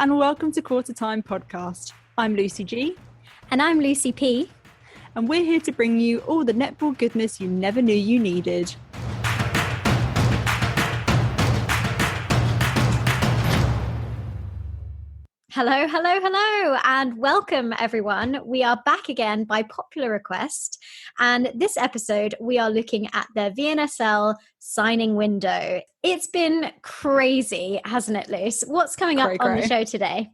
and welcome to Quarter Time Podcast. I'm Lucy G. And I'm Lucy P. And we're here to bring you all the netball goodness you never knew you needed. Hello, and welcome everyone. We are back again by popular request. And this episode, we are looking at the VNSL signing window. It's been crazy, hasn't it, Luce? What's coming up on the show today?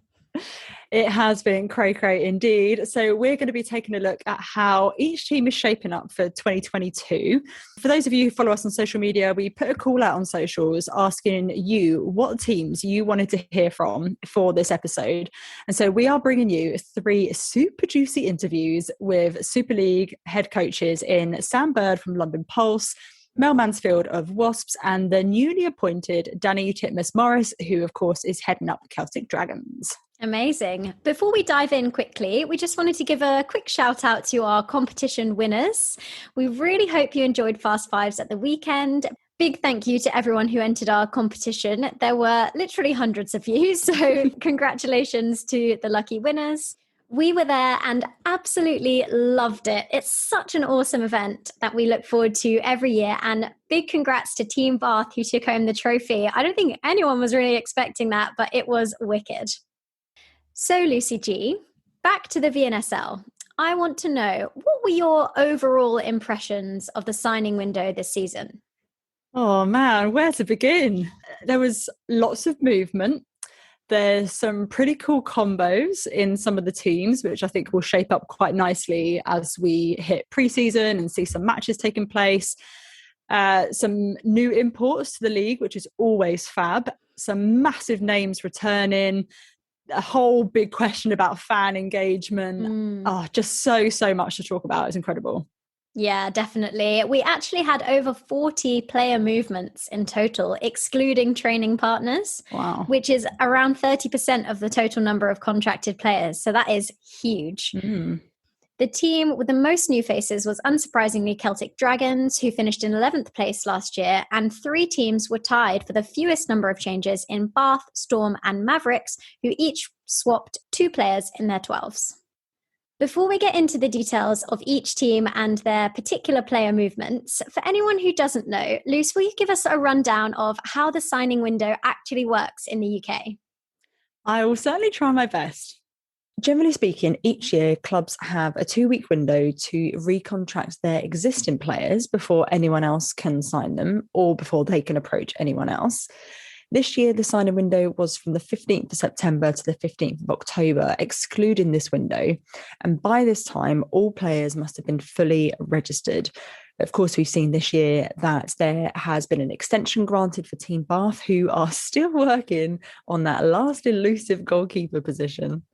It has been cray indeed. So we're going to be taking a look at how each team is shaping up for 2022. For those of you who follow us on social media, we put a call out on socials asking you what teams you wanted to hear from for this episode. And so we are bringing you 3 super juicy interviews with Superleague head coaches in Sam Bird from London Pulse, Mel Mansfield of Wasps, and the newly appointed Dannii Titmuss-Morris, who of course is heading up Celtic Dragons. Amazing. Before we dive in quickly, we just wanted to give a quick shout out to our competition winners. We really hope you enjoyed Fast Fives at the weekend. Big thank you to everyone who entered our competition. There were literally hundreds of you, so congratulations to the lucky winners. We were there and absolutely loved it. It's such an awesome event that we look forward to every year. And big congrats to Team Bath who took home the trophy. I don't think anyone was really expecting that, but it was wicked. So Lucy G, back to the VNSL. I want to know, what were your overall impressions of the signing window this season? Oh man, where to begin? There was lots of movement. There's some pretty cool combos in some of the teams, which I think will shape up quite nicely as we hit pre-season and see some matches taking place. Some new imports to the league, which is always fab. Some massive names returning. A whole big question about fan engagement. Just so much to talk about. It's incredible. Yeah, definitely. We actually had over 40 player movements in total, excluding training partners. Wow. Which is around 30% of the total number of contracted players. So that is huge. The team with the most new faces was unsurprisingly Celtic Dragons, who finished in 11th place last year, and 3 teams were tied for the fewest number of changes in Bath, Storm and Mavericks, who each swapped 2 players in their 12s. Before we get into the details of each team and their particular player movements, for anyone who doesn't know, Luce, will you give us a rundown of how the signing window actually works in the UK? I will certainly try my best. Generally speaking, each year clubs have a 2-week window to recontract their existing players before anyone else can sign them or before they can approach anyone else. This year, the signing window was from the 15th of September to the 15th of October, excluding this window. And by this time, all players must have been fully registered. Of course, we've seen this year that there has been an extension granted for Team Bath, who are still working on that last elusive goalkeeper position.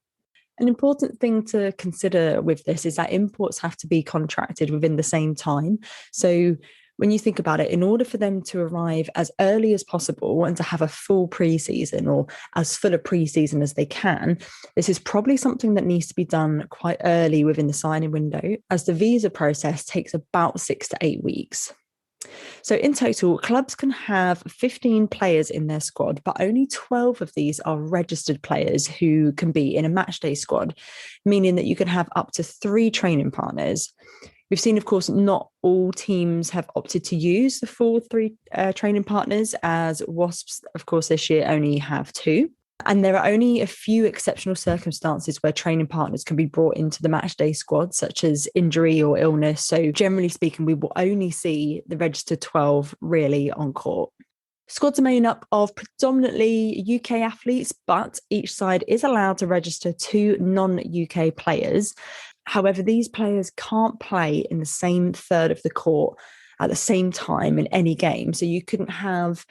An important thing to consider with this is that imports have to be contracted within the same time. So when you think about it, in order for them to arrive as early as possible and to have a full pre-season or as full a pre-season as they can, this is probably something that needs to be done quite early within the signing window, as the visa process takes about 6 to 8 weeks. So in total, clubs can have 15 players in their squad, but only 12 of these are registered players who can be in a matchday squad, meaning that you can have up to 3 training partners. We've seen, of course, not all teams have opted to use the full 3 training partners, as Wasps, of course, this year only have 2. And there are only a few exceptional circumstances where training partners can be brought into the matchday squad, such as injury or illness. So generally speaking, we will only see the registered 12 really on court. Squads are made up of predominantly UK athletes, but each side is allowed to register 2 non-UK players. However, these players can't play in the same third of the court at the same time in any game. So you couldn't have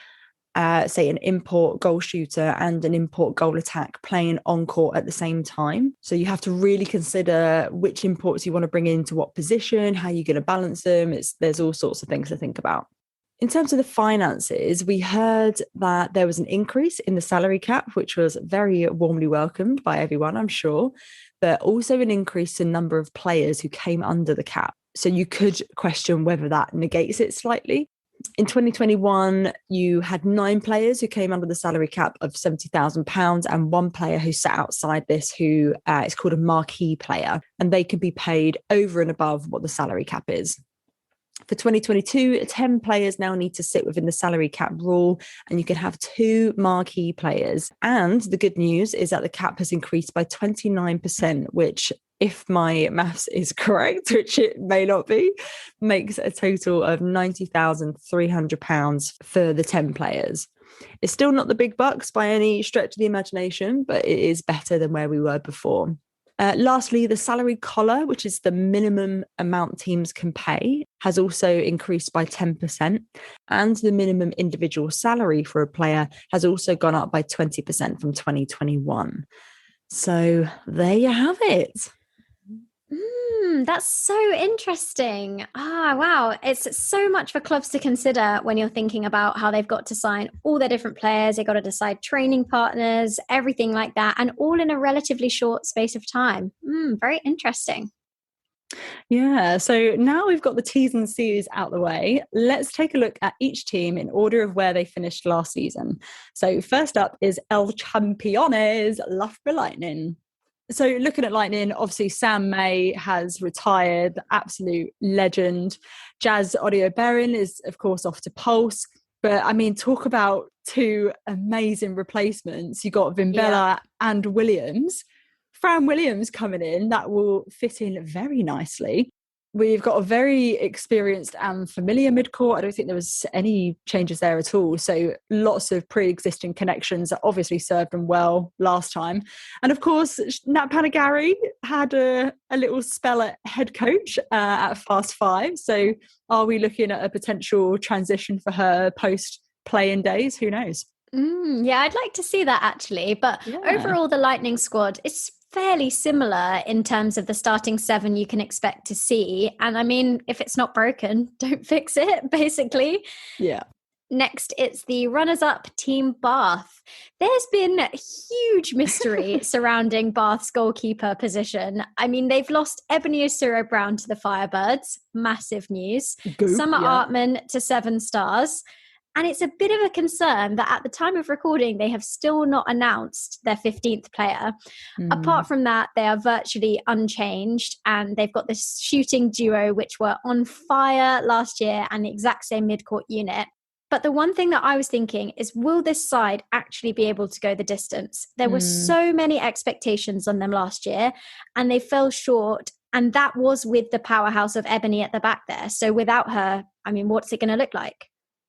say an import goal shooter and an import goal attack playing on court at the same time. So you have to really consider which imports you want to bring into what position, how you're going to balance them. There's all sorts of things to think about. In terms of the finances, we heard that there was an increase in the salary cap, which was very warmly welcomed by everyone, I'm sure, but also an increase in number of players who came under the cap. So you could question whether that negates it slightly. In 2021, you had 9 players who came under the salary cap of £70,000 and 1 player who sat outside this who is called a marquee player, and they can be paid over and above what the salary cap is. For 2022, 10 players now need to sit within the salary cap rule, and you can have 2 marquee players. And the good news is that the cap has increased by 29%, which, if my maths is correct, which it may not be, makes a total of £90,300 for the 10 players. It's still not the big bucks by any stretch of the imagination, but it is better than where we were before. Lastly, the salary collar, which is the minimum amount teams can pay, has also increased by 10%. And the minimum individual salary for a player has also gone up by 20% from 2021. So there you have it. That's so interesting. Wow. It's so much for clubs to consider when you're thinking about how they've got to sign all their different players. They've got to decide training partners, everything like that, and all in a relatively short space of time. Very interesting. Yeah, so now we've got the T's and C's out the way. Let's take a look at each team in order of where they finished last season. So first up is El Campeones, Loughborough Lightning. So looking at Lightning, obviously Sam May has retired, absolute legend. Jazz Audio-Berin is, of course, off to Pulse. But, I mean, talk about 2 amazing replacements. You got Vimbella and Williams. Fran Williams coming in, that will fit in very nicely. We've got a very experienced and familiar midcourt. I don't think there was any changes there at all. So lots of pre-existing connections that obviously served them well last time. And of course, Nat Panagari had a little spell at head coach at Fast 5. So are we looking at a potential transition for her post-playing days? Who knows? Yeah, I'd like to see that actually. But overall, the Lightning squad, it's fairly similar in terms of the starting 7 you can expect to see. And I mean, if it's not broken, don't fix it, basically. Yeah. Next, it's the runners-up Team Bath. There's been huge mystery surrounding Bath's goalkeeper position. I mean, they've lost Ebony Osuro-Brown to the Firebirds. Massive news. Summer Artman to 7 Stars. And it's a bit of a concern that at the time of recording, they have still not announced their 15th player. Apart from that, they are virtually unchanged. And they've got this shooting duo, which were on fire last year and the exact same midcourt unit. But the one thing that I was thinking is, will this side actually be able to go the distance? There were so many expectations on them last year and they fell short. And that was with the powerhouse of Ebony at the back there. So without her, I mean, what's it going to look like?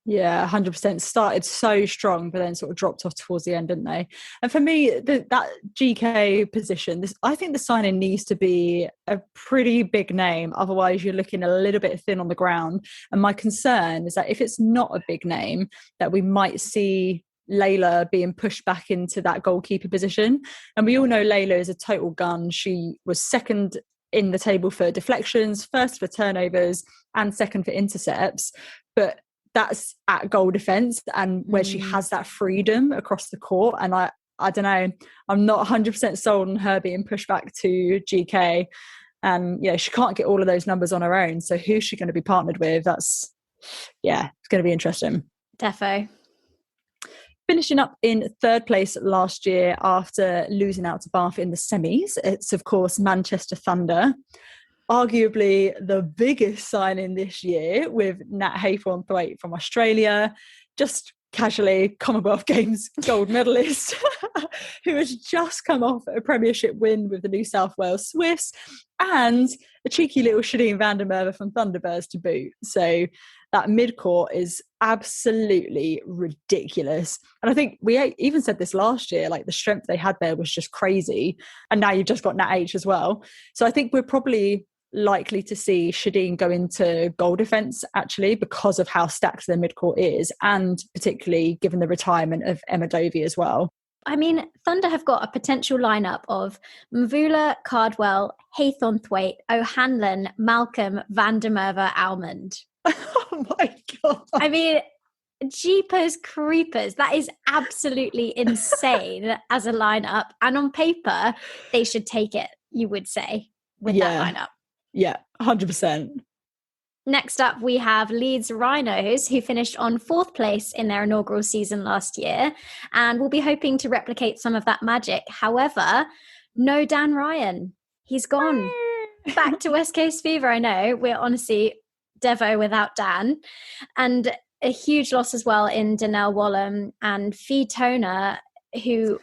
Yeah, 100%. Started so strong, but then sort of dropped off towards the end, didn't they? And for me, that GK position, I think the signing needs to be a pretty big name. Otherwise, you're looking a little bit thin on the ground. And my concern is that if it's not a big name, that we might see Layla being pushed back into that goalkeeper position. And we all know Layla is a total gun. She was second in the table for deflections, first for turnovers, and second for intercepts. But that's at goal defence and where she has that freedom across the court. And I don't know, I'm not 100% sold on her being pushed back to GK. And she can't get all of those numbers on her own. So who's she going to be partnered with? It's going to be interesting. Defo. Finishing up in 3rd place last year after losing out to Bath in the semis, it's of course Manchester Thunder. Arguably the biggest signing this year with Nat Haythornthwaite from Australia, just casually Commonwealth Games gold medalist, who has just come off a premiership win with the New South Wales Swifts, and a cheeky little Shadeen van der Merwe from Thunderbirds to boot. So that mid-court is absolutely ridiculous. And I think we even said this last year, like the strength they had there was just crazy. And now you've just got Nat H as well. So I think we're probably likely to see Shadeen go into goal defence actually because of how stacked their midcourt is, and particularly given the retirement of Emma Dovey as well. I mean, Thunder have got a potential lineup of Mvula, Cardwell, Haythornthwaite, O'Hanlon, Malcolm, van der Merwe, Almond. Oh my God. I mean, Jeepers creepers. That is absolutely insane as a lineup. And on paper, they should take it, you would say, with that lineup. Yeah, 100%. Next up, we have Leeds Rhinos, who finished on 4th place in their inaugural season last year, and will be hoping to replicate some of that magic. However, no Dan Ryan. He's gone back to West Coast Fever. I know, we're honestly Devo without Dan. And a huge loss as well in Dannii Titmuss-Morris and Fee Toner, who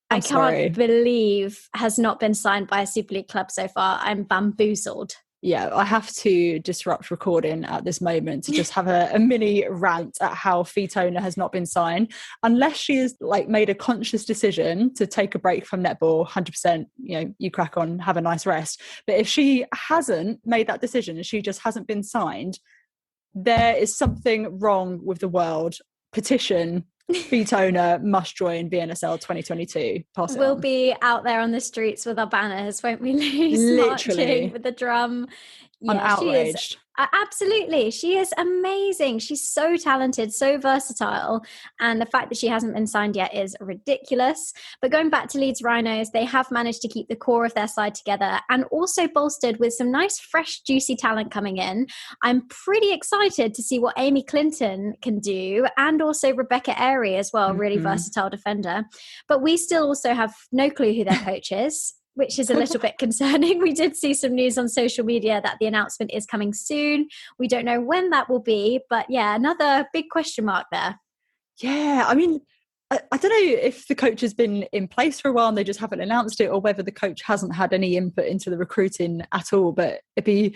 I can't believe has not been signed by a Super League club so far. I'm bamboozled. Yeah, I have to disrupt recording at this moment to just have a mini rant at how Fee Toner has not been signed, unless she has made a conscious decision to take a break from netball. 100%, you crack on, have a nice rest. But if she hasn't made that decision and she just hasn't been signed, there is something wrong with the world. Petition. Fee Toner must join VNSL 2022. We'll be out there on the streets with our banners, won't we, Lou? Literally. Marching with the drum. I'm outraged. Absolutely. She is amazing. She's so talented, so versatile. And the fact that she hasn't been signed yet is ridiculous. But going back to Leeds Rhinos, they have managed to keep the core of their side together and also bolstered with some nice, fresh, juicy talent coming in. I'm pretty excited to see what Amy Clinton can do, and also Rebecca Airy as well, really versatile defender. But we still also have no clue who their coach is, which is a little bit concerning. We did see some news on social media that the announcement is coming soon. We don't know when that will be, but yeah, another big question mark there. Yeah, I mean, I don't know if the coach has been in place for a while and they just haven't announced it, or whether the coach hasn't had any input into the recruiting at all, but it'd be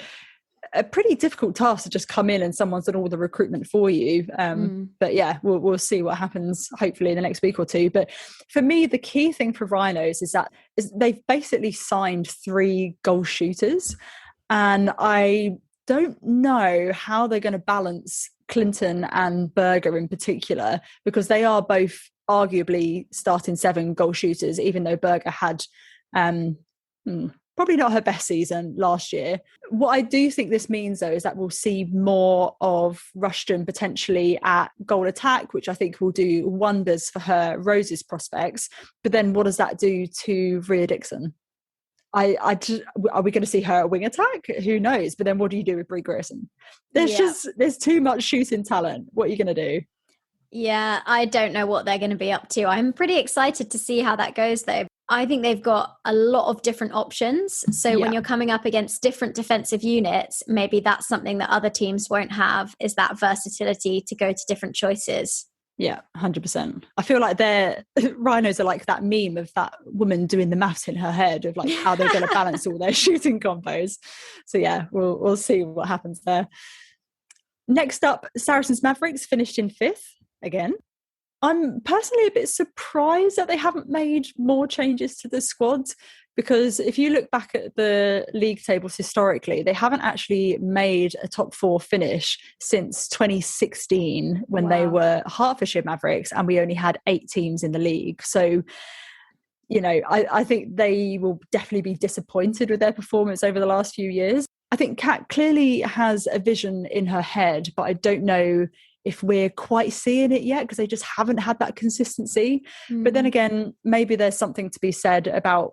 a pretty difficult task to just come in and someone's done all the recruitment for you. But yeah, we'll see what happens hopefully in the next week or two. But for me, the key thing for Rhinos is they've basically signed 3 goal shooters, and I don't know how they're going to balance Clinton and Berger in particular, because they are both arguably starting 7 goal shooters, even though Berger had probably not her best season last year. What I do think this means, though, is that we'll see more of Rushton potentially at goal attack, which I think will do wonders for her Rose's prospects. But then what does that do to Rhea Dixon? Are we going to see her at wing attack? Who knows? But then what do you do with Brie Grierson? There's too much shooting talent. What are you going to do? Yeah, I don't know what they're going to be up to. I'm pretty excited to see how that goes, though. I think they've got a lot of different options. So when you're coming up against different defensive units, maybe that's something that other teams won't have, is that versatility to go to different choices. Yeah, 100%. I feel like their Rhinos are like that meme of that woman doing the maths in her head of how they're going to balance all their shooting combos. So yeah, we'll see what happens there. Next up, Saracens Mavericks finished in 5th again. I'm personally a bit surprised that they haven't made more changes to the squad, because if you look back at the league tables historically, they haven't actually made a top 4 finish since 2016 when they were Hertfordshire Mavericks and we only had 8 teams in the league. So, I think they will definitely be disappointed with their performance over the last few years. I think Kat clearly has a vision in her head, but I don't know if we're quite seeing it yet, because they just haven't had that consistency. But then again, maybe there's something to be said about,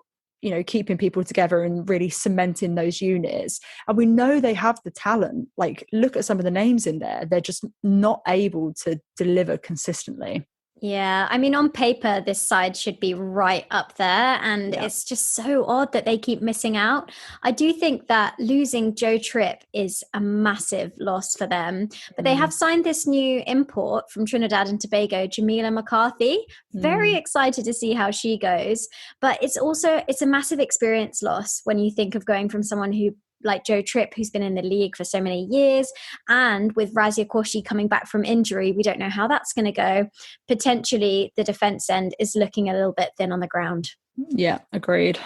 keeping people together and really cementing those units. And we know they have the talent. Look at some of the names in there. They're just not able to deliver consistently. Yeah, I mean, on paper, this side should be right up there, and it's just so odd that they keep missing out. I do think that losing Joe Tripp is a massive loss for them, but they have signed this new import from Trinidad and Tobago, Jamila McCarthy. Very excited to see how she goes, but it's a massive experience loss when you think of going from someone who like Joe Tripp, who's been in the league for so many years, and with Razia Korshi coming back from injury, we don't know how that's going to go. Potentially, the defence end is looking a little bit thin on the ground. Yeah, agreed.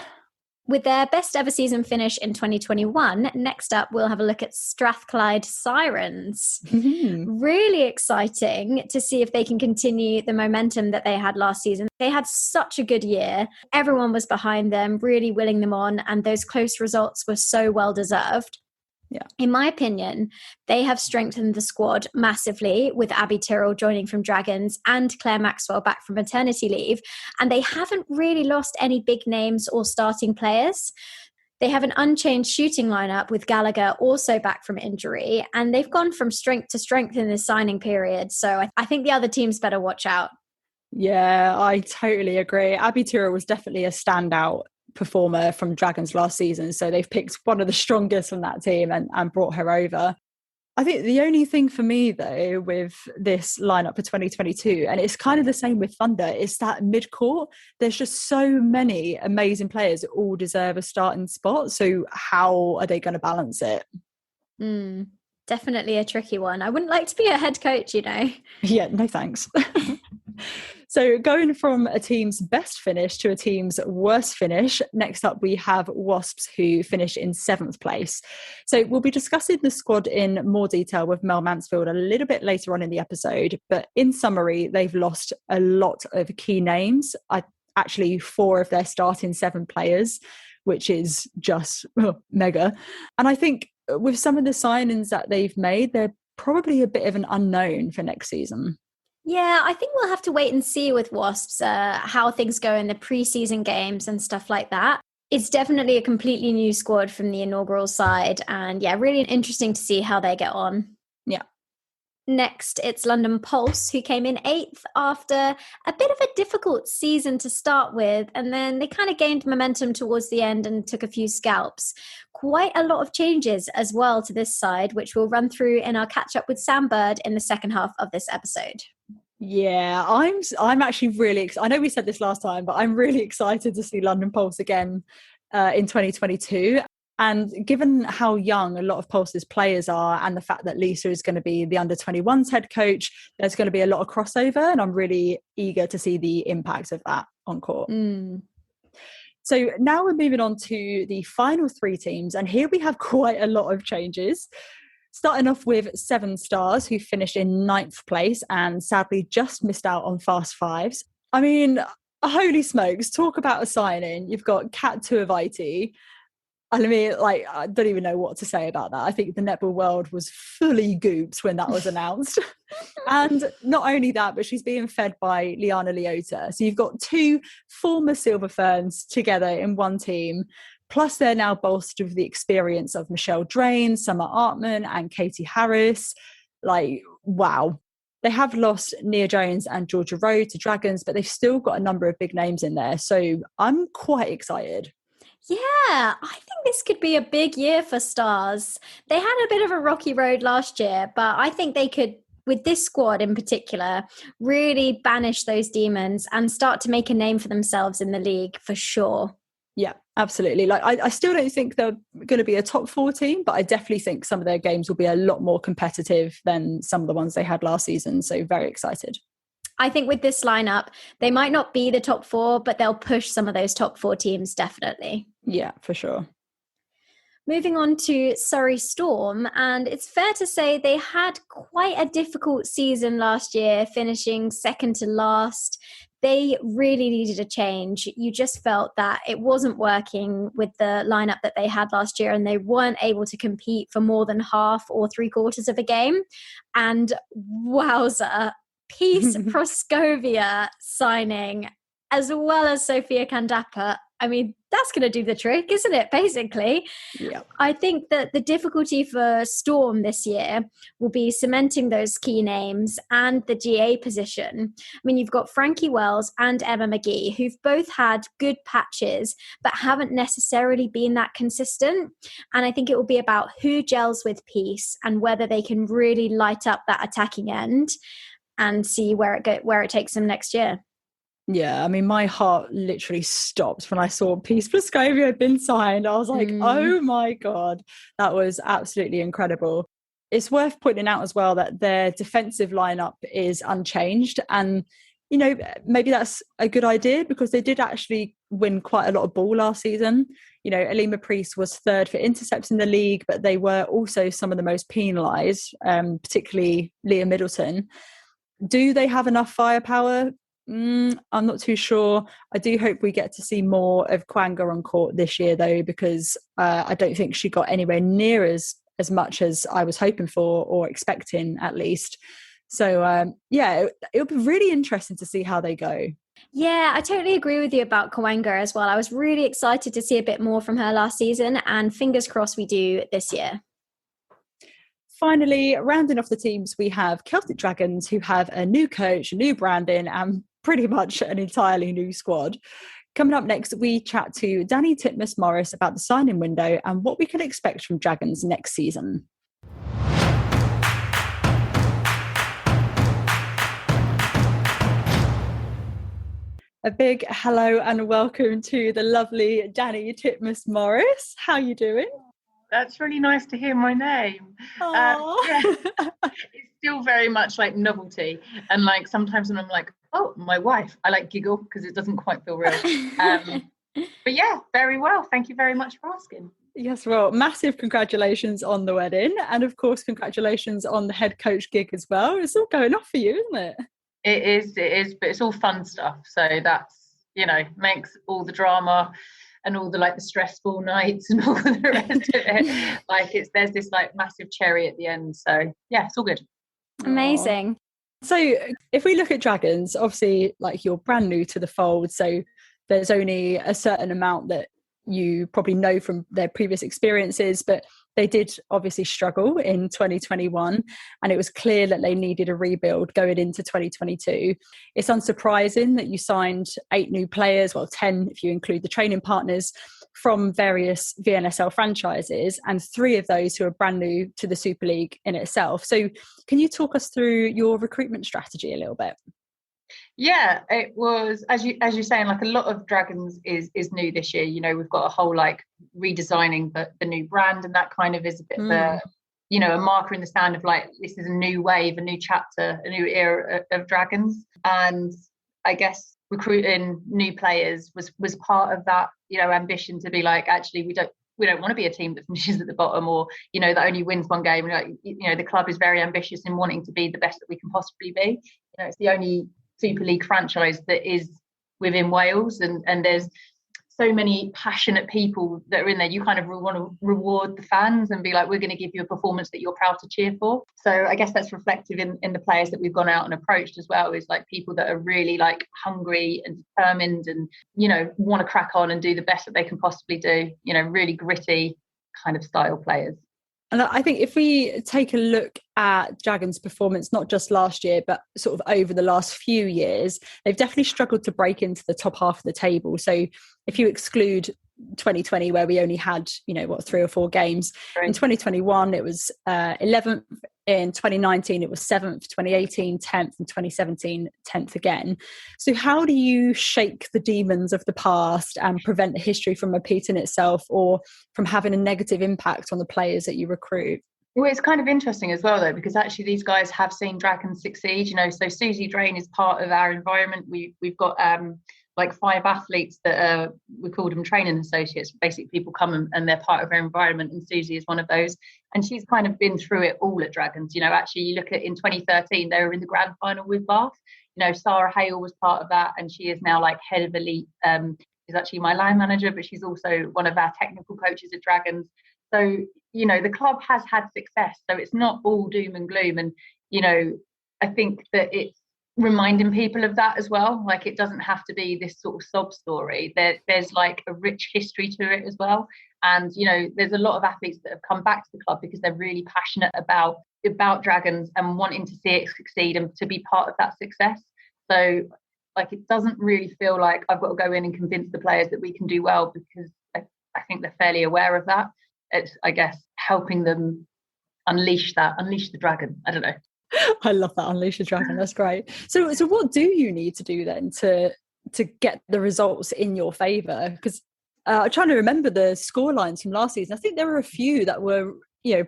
With their best ever season finish in 2021, next up we'll have a look at Strathclyde Sirens. Really exciting to see if they can continue the momentum that they had last season. They had such a good year. Everyone was behind them, really willing them on, and those close results were so well deserved. Yeah. In my opinion, they have strengthened the squad massively with Abby Tyrrell joining from Dragons and Claire Maxwell back from maternity leave. And they haven't really lost any big names or starting players. They have an unchanged shooting lineup with Gallagher also back from injury, and they've gone from strength to strength in this signing period. So I think the other teams better watch out. Yeah, I totally agree. Abby Tura was definitely a standout performer from Dragons last season. So they've picked one of the strongest from that team and brought her over. I think the only thing for me, though, with this lineup for 2022, and it's kind of the same with Thunder, is that mid-court, there's just so many amazing players that all deserve a starting spot. So how are they going to balance it? Definitely a tricky one. I wouldn't like to be a head coach, Yeah, no thanks. So going from a team's best finish to a team's worst finish, next up we have Wasps, who finished in 7th place. So we'll be discussing the squad in more detail with Mel Mansfield a little bit later on in the episode. But in summary, they've lost a lot of key names. Actually 4 of their starting 7 players, which is just mega. And I think with some of the signings that they've made, they're probably a bit of an unknown for next season. Yeah, I think we'll have to wait and see with Wasps how things go in the preseason games and stuff like that. It's definitely a completely new squad from the inaugural side. And yeah, really interesting to see how they get on. Yeah. Next, it's London Pulse, who came in 8th after a bit of a difficult season to start with. And then they kind of gained momentum towards the end and took a few scalps. Quite a lot of changes as well to this side, which we'll run through in our catch up with Sam Bird in the second half of this episode. Yeah, I'm actually really excited. I know we said this last time, but I'm really excited to see London Pulse again in 2022. And given how young a lot of Pulse's players are and the fact that Lisa is going to be the under-21s head coach, there's going to be a lot of crossover, and I'm really eager to see the impact of that on court. So now we're moving on to the final 3 teams, and here we have quite a lot of changes. Starting off with 7 Stars, who finished in 9th place and sadly just missed out on Fast Fives. I mean, holy smokes, talk about a signing. You've got Kat Tuiviti. I mean, I don't even know what to say about that. I think the netball world was fully gooped when that was announced. And not only that, but she's being fed by Liana Leota. So you've got 2 former Silver Ferns together in one team. Plus, they're now bolstered with the experience of Michelle Drain, Summer Artman, and Katie Harris. Wow. They have lost Nia Jones and Georgia Rowe to Dragons, but they've still got a number of big names in there. So I'm quite excited. Yeah, I think this could be a big year for Stars. They had a bit of a rocky road last year, but I think they could, with this squad in particular, really banish those demons and start to make a name for themselves in the league for sure. Yeah, absolutely. I still don't think they're going to be a top 4 team, but I definitely think some of their games will be a lot more competitive than some of the ones they had last season. So very excited. I think with this lineup, they might not be the top 4, but they'll push some of those top 4 teams, definitely. Yeah, for sure. Moving on to Surrey Storm, and it's fair to say they had quite a difficult season last year, finishing second to last. They really needed a change. You just felt that it wasn't working with the lineup that they had last year, and they weren't able to compete for more than half or 3/4 of a game. And wowza, Peace Proskovia signing, as well as Sophia Kandapa. I mean, that's going to do the trick, isn't it, basically? Yeah. I think that the difficulty for Storm this year will be cementing those key names and the GA position. I mean, you've got Frankie Wells and Emma McGee, who've both had good patches, but haven't necessarily been that consistent. And I think it will be about who gels with Peace and whether they can really light up that attacking end and see where it takes them next year. Yeah, I mean, my heart literally stopped when I saw Peace Proskovia had been signed. I was like, oh my God, that was absolutely incredible. It's worth pointing out as well that their defensive lineup is unchanged. And, you know, maybe that's a good idea because they did actually win quite a lot of ball last season. You know, Alima Priest was 3rd for intercepts in the league, but they were also some of the most penalised, particularly Leah Middleton. Do they have enough firepower? I'm not too sure. I do hope we get to see more of Kwanga on court this year, though, because I don't think she got anywhere near as much as I was hoping for or expecting, at least. So, yeah, it'll be really interesting to see how they go. Yeah, I totally agree with you about Kawanga as well. I was really excited to see a bit more from her last season, and fingers crossed we do this year. Finally, rounding off the teams, we have Celtic Dragons, who have a new coach, new branding, and pretty much an entirely new squad. Coming up next, we chat to Dannii Titmuss-Morris about the signing window and what we can expect from Dragons next season. A big hello and welcome to the lovely Dannii Titmuss-Morris. How are you doing? That's really nice to hear my name. It's still very much like novelty, and like sometimes when I'm like, oh, my wife, I like giggle because it doesn't quite feel real. But yeah, very well. Thank you very much for asking. Yes, well, massive congratulations on the wedding, and of course, congratulations on the head coach gig as well. It's all going off for you, isn't it? It is, but it's all fun stuff. So that's, makes all the drama and all the the stressful nights and all the rest of it. There's this massive cherry at the end. So yeah, it's all good. Amazing. So if we look at Dragons, obviously you're brand new to the fold, so there's only a certain amount that you probably know from their previous experiences, but they did obviously struggle in 2021, and it was clear that they needed a rebuild going into 2022. It's unsurprising that you signed 8 new players, 10 if you include the training partners, from various VNSL franchises, and 3 of those who are brand new to the Superleague in itself. So can you talk us through your recruitment strategy a little bit? Yeah, it was, as you're saying, a lot of Dragons is new this year. We've got a whole redesigning the new brand, and that kind of is a bit of a marker in the sand of this is a new wave, a new chapter, a new era of Dragons. And I guess recruiting new players was part of that, ambition to be actually we don't want to be a team that finishes at the bottom, or that only wins one game. The club is very ambitious in wanting to be the best that we can possibly be. It's the only Super League franchise that is within Wales, and there's so many passionate people that are in there. You kind of want to reward the fans and be we're going to give you a performance that you're proud to cheer for. So I guess that's reflective in the players that we've gone out and approached as well, is people that are really hungry and determined and want to crack on and do the best that they can possibly do, really gritty kind of style players. And I think if we take a look at Dragons' performance, not just last year, but sort of over the last few years, they've definitely struggled to break into the top half of the table. So if you exclude 2020, where we only had, 3 or 4 games, right. In 2021, it was 11th. In 2019, it was 7th, 2018, 10th, and 2017, 10th again. So how do you shake the demons of the past and prevent the history from repeating itself, or from having a negative impact on the players that you recruit? Well, it's kind of interesting as well, though, because actually these guys have seen Dragons succeed. So Susie Drain is part of our environment. We've got 5 athletes that are, we call them training associates. Basically, people come and they're part of our environment, and Susie is one of those. And she's kind of been through it all at Dragons. Actually, you look at in 2013, they were in the grand final with Bath. Sarah Hale was part of that, and she is now head of elite. She's actually my line manager, but she's also one of our technical coaches at Dragons. So, the club has had success. So it's not all doom and gloom. And, I think that it's reminding people of that as well. It doesn't have to be this sort of sob story. There's a rich history to it as well. And there's a lot of athletes that have come back to the club because they're really passionate about Dragons and wanting to see it succeed and to be part of that success. So it doesn't really feel like I've got to go in and convince the players that we can do well, because I think they're fairly aware of that. It's, I guess, helping them unleash the dragon. I don't know. I love that, unleash the dragon. That's great. So what do you need to do then to get the results in your favour? Because I'm trying to remember the score lines from last season. I think there were a few that were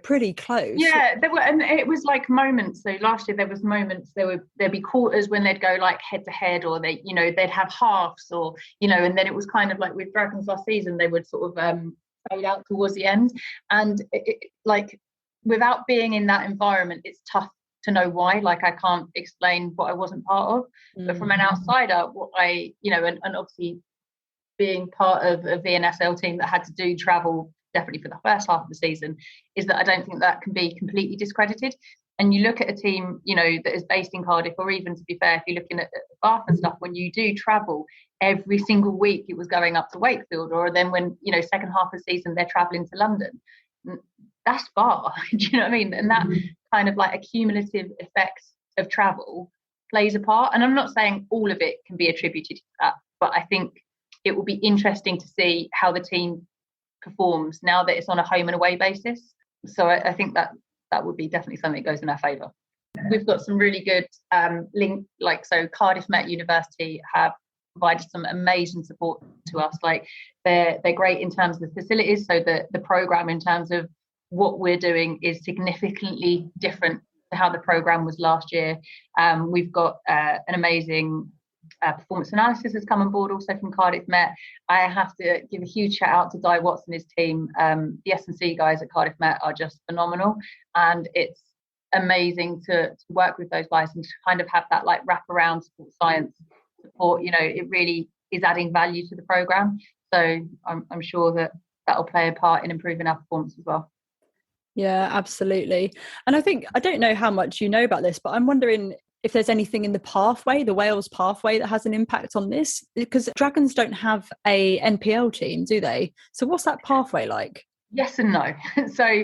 pretty close. Yeah, there were, and it was moments. So last year there was moments. There'd be quarters when they'd go head to head, or they'd have halves, or and then it was kind of with Dragons last season, they would sort of fade out towards the end. And without being in that environment, it's tough to know why. I can't explain what I wasn't part of. But from an outsider, what I and obviously being part of a VNSL team that had to do travel definitely for the first half of the season, is that I don't think that can be completely discredited. And you look at a team that is based in Cardiff, or even, to be fair, if you're looking at Bath and stuff, when you do travel every single week, it was going up to Wakefield, or then when, you know, second half of the season, they're traveling to London. That's far. Do you know what I mean? And that kind of like accumulative effects of travel plays a part. And I'm not saying all of it can be attributed to that, but I think it will be interesting to see how the team performs now that it's on a home and away basis. So I think that would be definitely something that goes in our favour. We've got some really good so Cardiff Met University have provided some amazing support to us. Like they're great in terms of the facilities, so the programme in terms of what we're doing is significantly different to how the programme was last year. We've got an amazing performance analysis has come on board also from Cardiff Met. I have to give a huge shout out to Di Watts and his team. The S&C guys at Cardiff Met are just phenomenal, and it's amazing to work with those guys and to kind of have that like wraparound sports science support. You know, it really is adding value to the programme. So I'm sure that will play a part in improving our performance as well. Yeah, absolutely. And I think, I don't know how much you know about this, but I'm wondering if there's anything in the pathway, the Wales pathway, that has an impact on this, because Dragons don't have a NPL team, do they? So what's that pathway like? Yes and no. So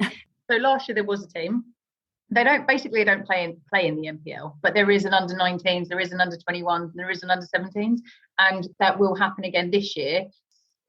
last year there was a team. They don't play in the NPL, but there is an under 19s, there is an under 21s, and there is an under 17s, and that will happen again this year.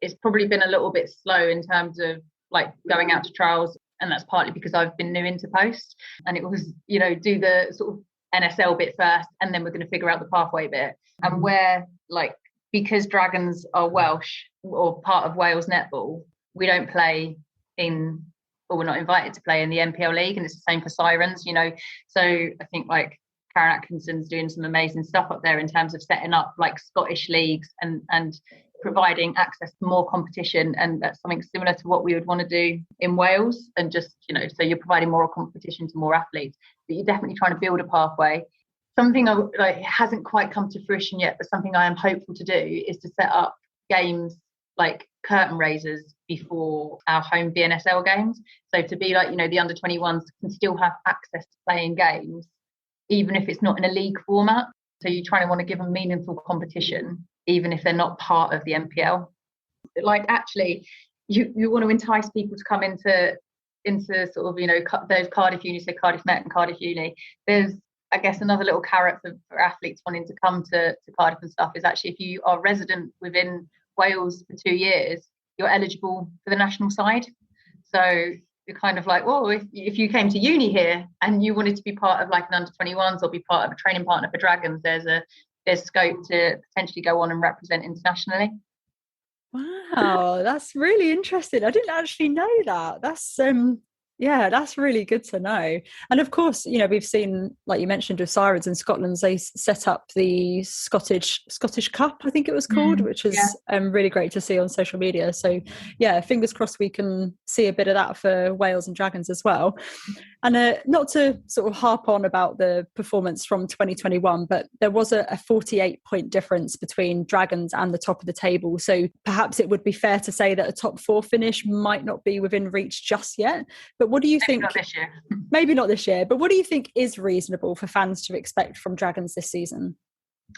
It's probably been a little bit slow in terms of like going out to trials, and that's partly because I've been new into post, and it was, you know, do the sort of NSL bit first, and then we're going to figure out the pathway bit. And where, like, because Dragons are Welsh or part of Wales netball, we don't play in, or we're not invited to play in the NPL League, and it's the same for Sirens, you know. So I think like Karen Atkinson's doing some amazing stuff up there in terms of setting up like Scottish leagues and providing access to more competition, and that's something similar to what we would want to do in Wales. And just, you know, so you're providing more competition to more athletes, but you're definitely trying to build a pathway. Something like hasn't quite come to fruition yet, but something I am hopeful to do is to set up games like curtain raisers before our home VNSL games. So to be like, you know, the under 21s can still have access to playing games, even if it's not in a league format. So you're trying to want to give them meaningful competition, even if they're not part of the NPL. Like actually, you want to entice people to come into sort of, you know, those Cardiff Uni, so Cardiff Met and Cardiff Uni. There's, I guess, another little carrot for athletes wanting to come to Cardiff and stuff is actually if you are resident within Wales for 2 years, you're eligible for the national side. So you're kind of like, well, if you came to uni here and you wanted to be part of like an under 21s or be part of a training partner for Dragons, there's scope to potentially go on and represent internationally. Wow, that's really interesting. I didn't actually know that. That's really good to know. And of course, you know, we've seen, like you mentioned, with Sirens in Scotland, they set up the Scottish Cup, I think it was called, which is really great to see on social media. So yeah, fingers crossed we can see a bit of that for Wales and Dragons as well. And not to sort of harp on about the performance from 2021, but there was a 48-point difference between Dragons and the top of the table. So perhaps it would be fair to say that a top 4 finish might not be within reach just yet. But what do you think? Not this year. Maybe not this year, but what do you think is reasonable for fans to expect from Dragons this season?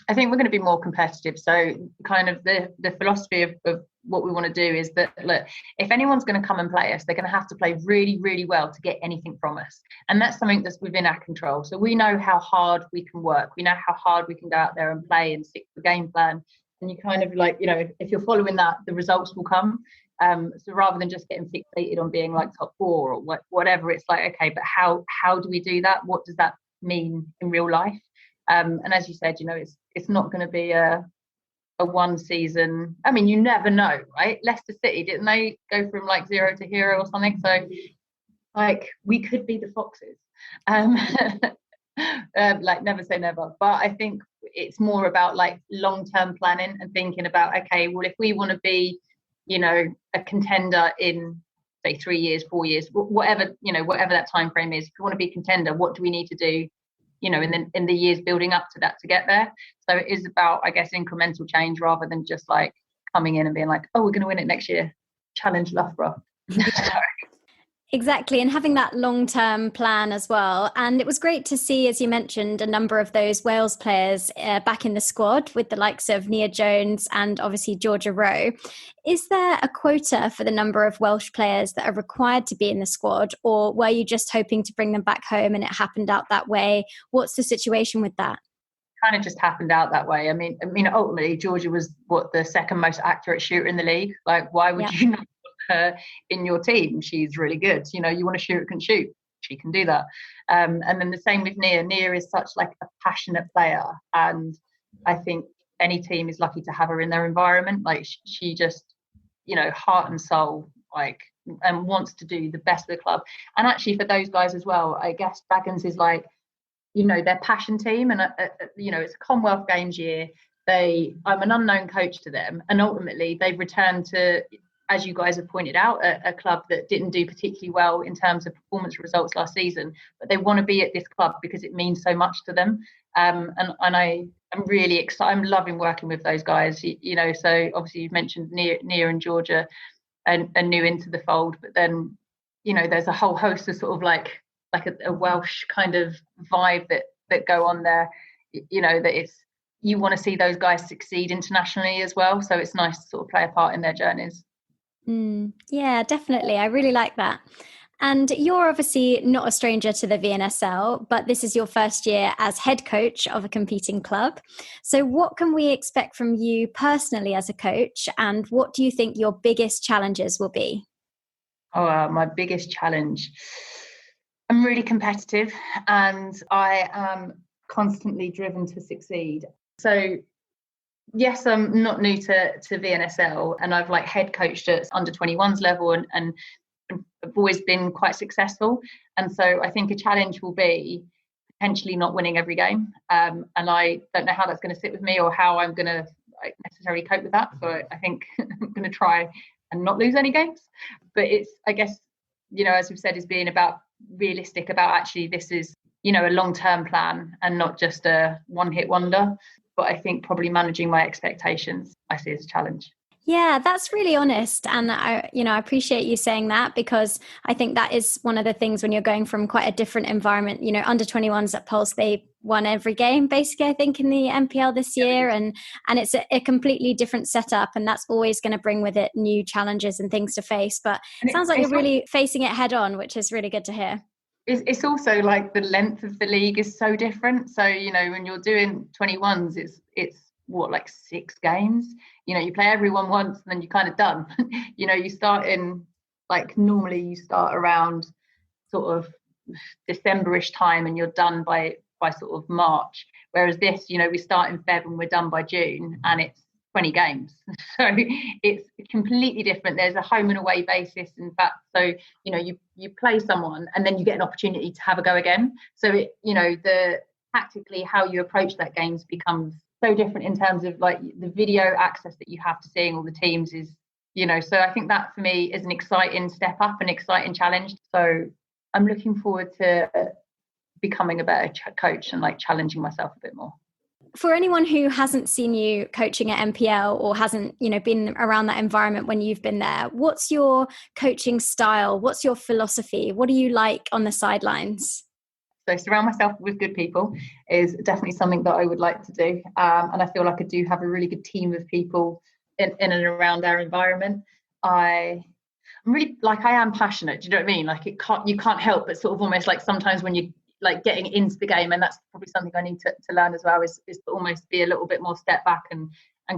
I think we're going to be more competitive. So kind of the philosophy of what we want to do is that, look, if anyone's going to come and play us, they're going to have to play really, really well to get anything from us. And that's something that's within our control. So we know how hard we can work. We know how hard we can go out there and play and stick to the game plan. And you kind of like, you know, if you're following that, the results will come. So rather than just getting fixated on being like top 4 or whatever, it's like, okay, but how do we do that? What does that mean in real life? And as you said, you know, it's not going to be a one season. I mean, you never know, right? Leicester City, didn't they go from like 0 to hero or something? So like we could be the Foxes. Like never say never. But I think it's more about like long-term planning and thinking about, okay, well, if we want to be, you know, a contender in say 3 years, 4 years, whatever, you know, whatever that time frame is, if we want to be a contender, what do we need to do, you know, in the years building up to that to get there? So it is about, I guess, incremental change rather than just like coming in and being like, oh, we're going to win it next year. Challenge Loughborough. Exactly. And having that long-term plan as well. And it was great to see, as you mentioned, a number of those Wales players back in the squad with the likes of Nia Jones and obviously Georgia Rowe. Is there a quota for the number of Welsh players that are required to be in the squad, or were you just hoping to bring them back home and it happened out that way? What's the situation with that? Kind of just happened out that way. I mean, ultimately, Georgia was the second most accurate shooter in the league. Like, why would you not put her in your team? She's really good. You want a shooter can shoot. She can do that. And then the same with Nia. Nia is such like a passionate player, and I think any team is lucky to have her in their environment. Like, she just, heart and soul, like, and wants to do the best for the club. And actually, for those guys as well, I guess Dragons is like, their passion team, and it's a Commonwealth Games year. I'm an unknown coach to them, and ultimately they've returned to, as you guys have pointed out, a club that didn't do particularly well in terms of performance results last season, but they want to be at this club because it means so much to them. And I'm really excited. I'm loving working with those guys. So obviously you've mentioned Nia and Georgia and new into the fold, but then there's a whole host of sort of like a Welsh kind of vibe that go on there, that it's, you want to see those guys succeed internationally as well. So it's nice to sort of play a part in their journeys. Yeah, definitely. I really like that. And you're obviously not a stranger to the VNSL, but this is your first year as head coach of a competing club. So what can we expect from you personally as a coach? And what do you think your biggest challenges will be? My biggest challenge. I'm really competitive and I am constantly driven to succeed. So yes, I'm not new to VNSL, and I've like head coached at under 21s level and I've always been quite successful. And so I think a challenge will be potentially not winning every game. And I don't know how that's going to sit with me or how I'm going to necessarily cope with that. So I think I'm going to try and not lose any games. But it's, I guess, as we've said, is being realistic about actually this is, a long-term plan and not just a one-hit wonder. But I think probably managing my expectations I see as a challenge. Yeah, that's really honest. And I appreciate you saying that, because I think that is one of the things when you're going from quite a different environment. Under 21s at Pulse, they won every game basically, I think, in the NPL this year. And it's a completely different setup, and that's always going to bring with it new challenges and things to face. But it sounds like you're really facing it head on, which is really good to hear. It's also like the length of the league is so different. So, when you're doing 21s, it's what, like 6 games? You play everyone once and then you're kind of done. You start in, like, normally you start around sort of December-ish time and you're done by sort of March. Whereas this, we start in Feb and we're done by June, and it's 20 games. So it's completely different. There's a home and away basis, in fact. So, you play someone and then you get an opportunity to have a go again. So the tactically how you approach that games becomes so different in terms of like the video access that you have to seeing all the teams is, so I think that for me is an exciting step up, an exciting challenge. So I'm looking forward to becoming a better coach and like challenging myself a bit more. For anyone who hasn't seen you coaching at NPL or hasn't, been around that environment when you've been there, what's your coaching style? What's your philosophy? What do you like on the sidelines? So surround myself with good people is definitely something that I would like to do. And I feel like I do have a really good team of people in and around our environment. I'm really, like, I am passionate. Do you know what I mean? Like, you can't help but sort of almost like sometimes when you like getting into the game, and that's probably something I need to learn as well, is to almost be a little bit more step back and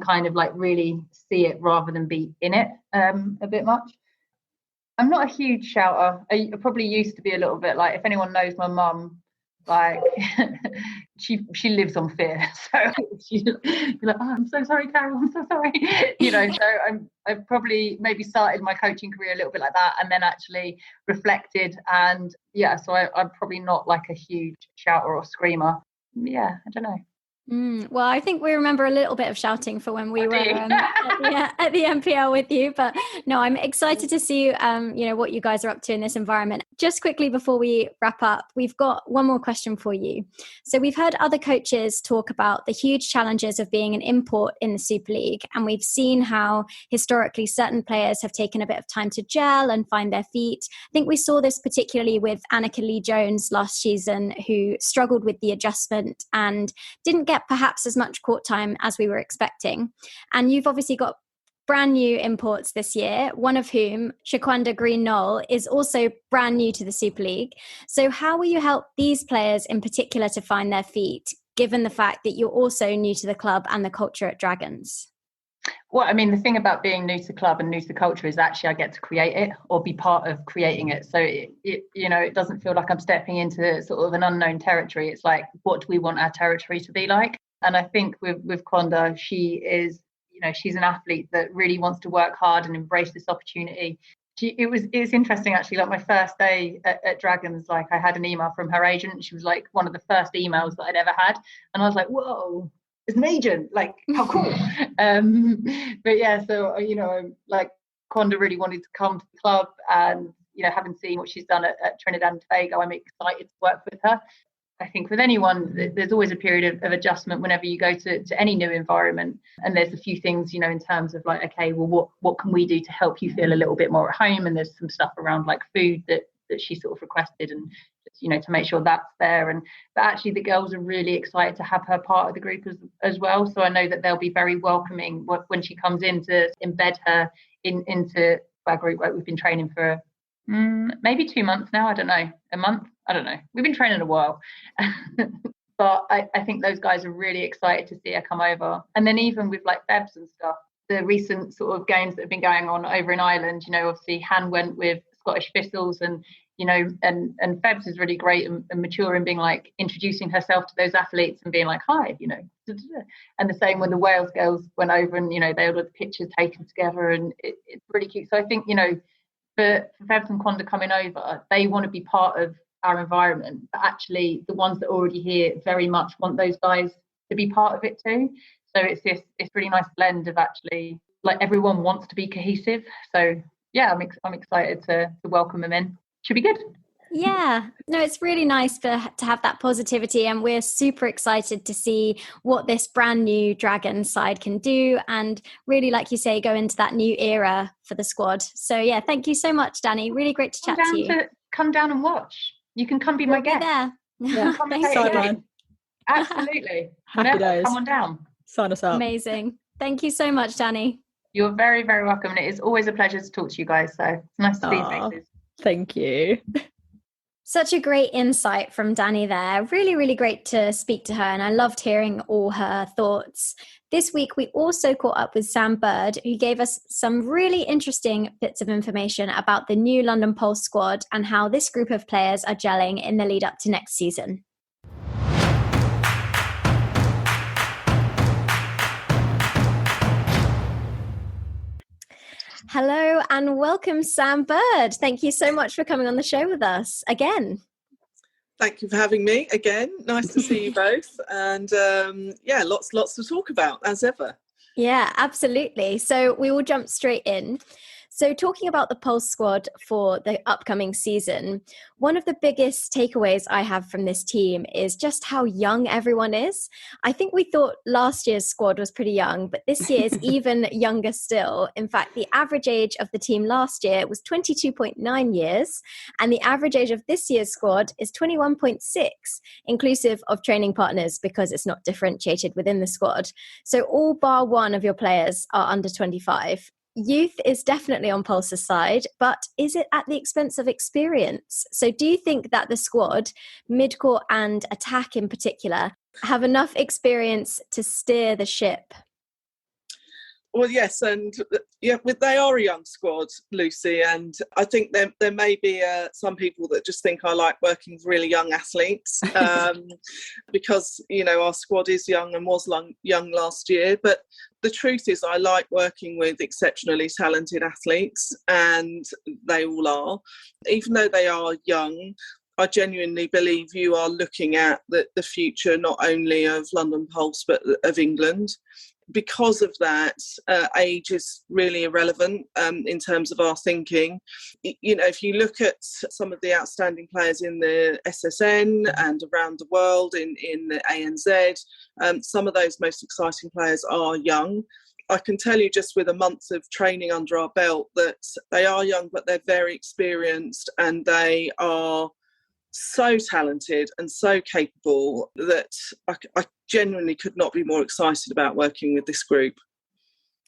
kind of like really see it rather than be in it a bit much. I'm not a huge shouter. I probably used to be a little bit. Like, if anyone knows my mum, like she lives on fear. So she'd be like, "Oh, I'm so sorry, Carol. I'm so sorry." So I've probably maybe started my coaching career a little bit like that, and then actually reflected. And yeah, so I'm probably not like a huge shouter or screamer. Yeah, I don't know. Well, I think we remember a little bit of shouting for when we were at the NPL with you. But no, I'm excited to see, what you guys are up to in this environment. Just quickly before we wrap up, we've got one more question for you. So we've heard other coaches talk about the huge challenges of being an import in the Super League. And we've seen how historically certain players have taken a bit of time to gel and find their feet. I think we saw this particularly with Annika Lee-Jones last season, who struggled with the adjustment and didn't get perhaps as much court time as we were expecting. And you've obviously got brand new imports this year, one of whom, Shaquanda Green-Knoll, is also brand new to the Super League. So how will you help these players in particular to find their feet, given the fact that you're also new to the club and the culture at Dragons? Well, I mean, the thing about being new to the club and new to the culture is actually I get to create it or be part of creating it. So, it doesn't feel like I'm stepping into sort of an unknown territory. It's like, what do we want our territory to be like? And I think with Kwanda, she is, she's an athlete that really wants to work hard and embrace this opportunity. It's interesting, actually, like my first day at Dragons, like I had an email from her agent. She was like one of the first emails that I'd ever had. And I was like, whoa. It's an agent, like how cool. But yeah, so like Kwanda really wanted to come to the club, and having seen what she's done at Trinidad and Tobago, I'm excited to work with her. I think with anyone, there's always a period of adjustment whenever you go to any new environment, and there's a few things in terms of like, okay, well, what can we do to help you feel a little bit more at home? And there's some stuff around like food that she sort of requested, and to make sure that's there. But actually the girls are really excited to have her part of the group as well. So I know that they'll be very welcoming when she comes in, to embed her into our group. Like we've been training for maybe 2 months now. I don't know, a month. I don't know. We've been training a while. But I think those guys are really excited to see her come over. And then even with like Febs and stuff, the recent sort of games that have been going on over in Ireland, obviously Han went with Scottish Thistles, and and Febs is really great and mature in being like introducing herself to those athletes and being like, hi, and the same when the Wales girls went over, and they all had the pictures taken together, and it's really cute. So I think for Febs and Kwanda coming over, they want to be part of our environment, but actually the ones that are already here very much want those guys to be part of it too. So it's really nice blend of actually like everyone wants to be cohesive. So yeah, I'm excited to welcome them in. Should be good. Yeah, no, it's really nice to have that positivity, and we're super excited to see what this brand new Dragon side can do, and really, like you say, go into that new era for the squad. So yeah, thank you so much, Dannii. Really great to chat to you. Come down and watch. You can come be my guest. There. Yeah, sideline. Absolutely. Happy days. Come on down. Sign us up. Amazing. Thank you so much, Dannii. You're very, very welcome. And it is always a pleasure to talk to you guys. So it's nice to see your faces. Thank you. Such a great insight from Dannii there. Really, really great to speak to her, and I loved hearing all her thoughts. This week, we also caught up with Sam Bird, who gave us some really interesting bits of information about the new London Pulse squad and how this group of players are gelling in the lead up to next season. Hello and welcome, Sam Bird. Thank you so much for coming on the show with us again. Thank you for having me again. Nice to see you both. And lots to talk about as ever. Yeah, absolutely. So we will jump straight in. So talking about the Pulse squad for the upcoming season, one of the biggest takeaways I have from this team is just how young everyone is. I think we thought last year's squad was pretty young, but this year is even younger still. In fact, the average age of the team last year was 22.9 years, and the average age of this year's squad is 21.6, inclusive of training partners because it's not differentiated within the squad. So all bar one of your players are under 25. Youth is definitely on Pulse's side, but is it at the expense of experience? So do you think that the squad, mid-court and attack in particular, have enough experience to steer the ship? Well, yes, and they are a young squad, Lucy, and I think there may be some people that just think I like working with really young athletes because, our squad is young and was young last year. But the truth is I like working with exceptionally talented athletes, and they all are. Even though they are young, I genuinely believe you are looking at the future not only of London Pulse but of England. Because of that, age is really irrelevant in terms of our thinking. You know, if you look at some of the outstanding players in the SSN and around the world in the ANZ, some of those most exciting players are young. I can tell you just with a month of training under our belt that they are young, but they're very experienced and they are so talented and so capable that I genuinely could not be more excited about working with this group.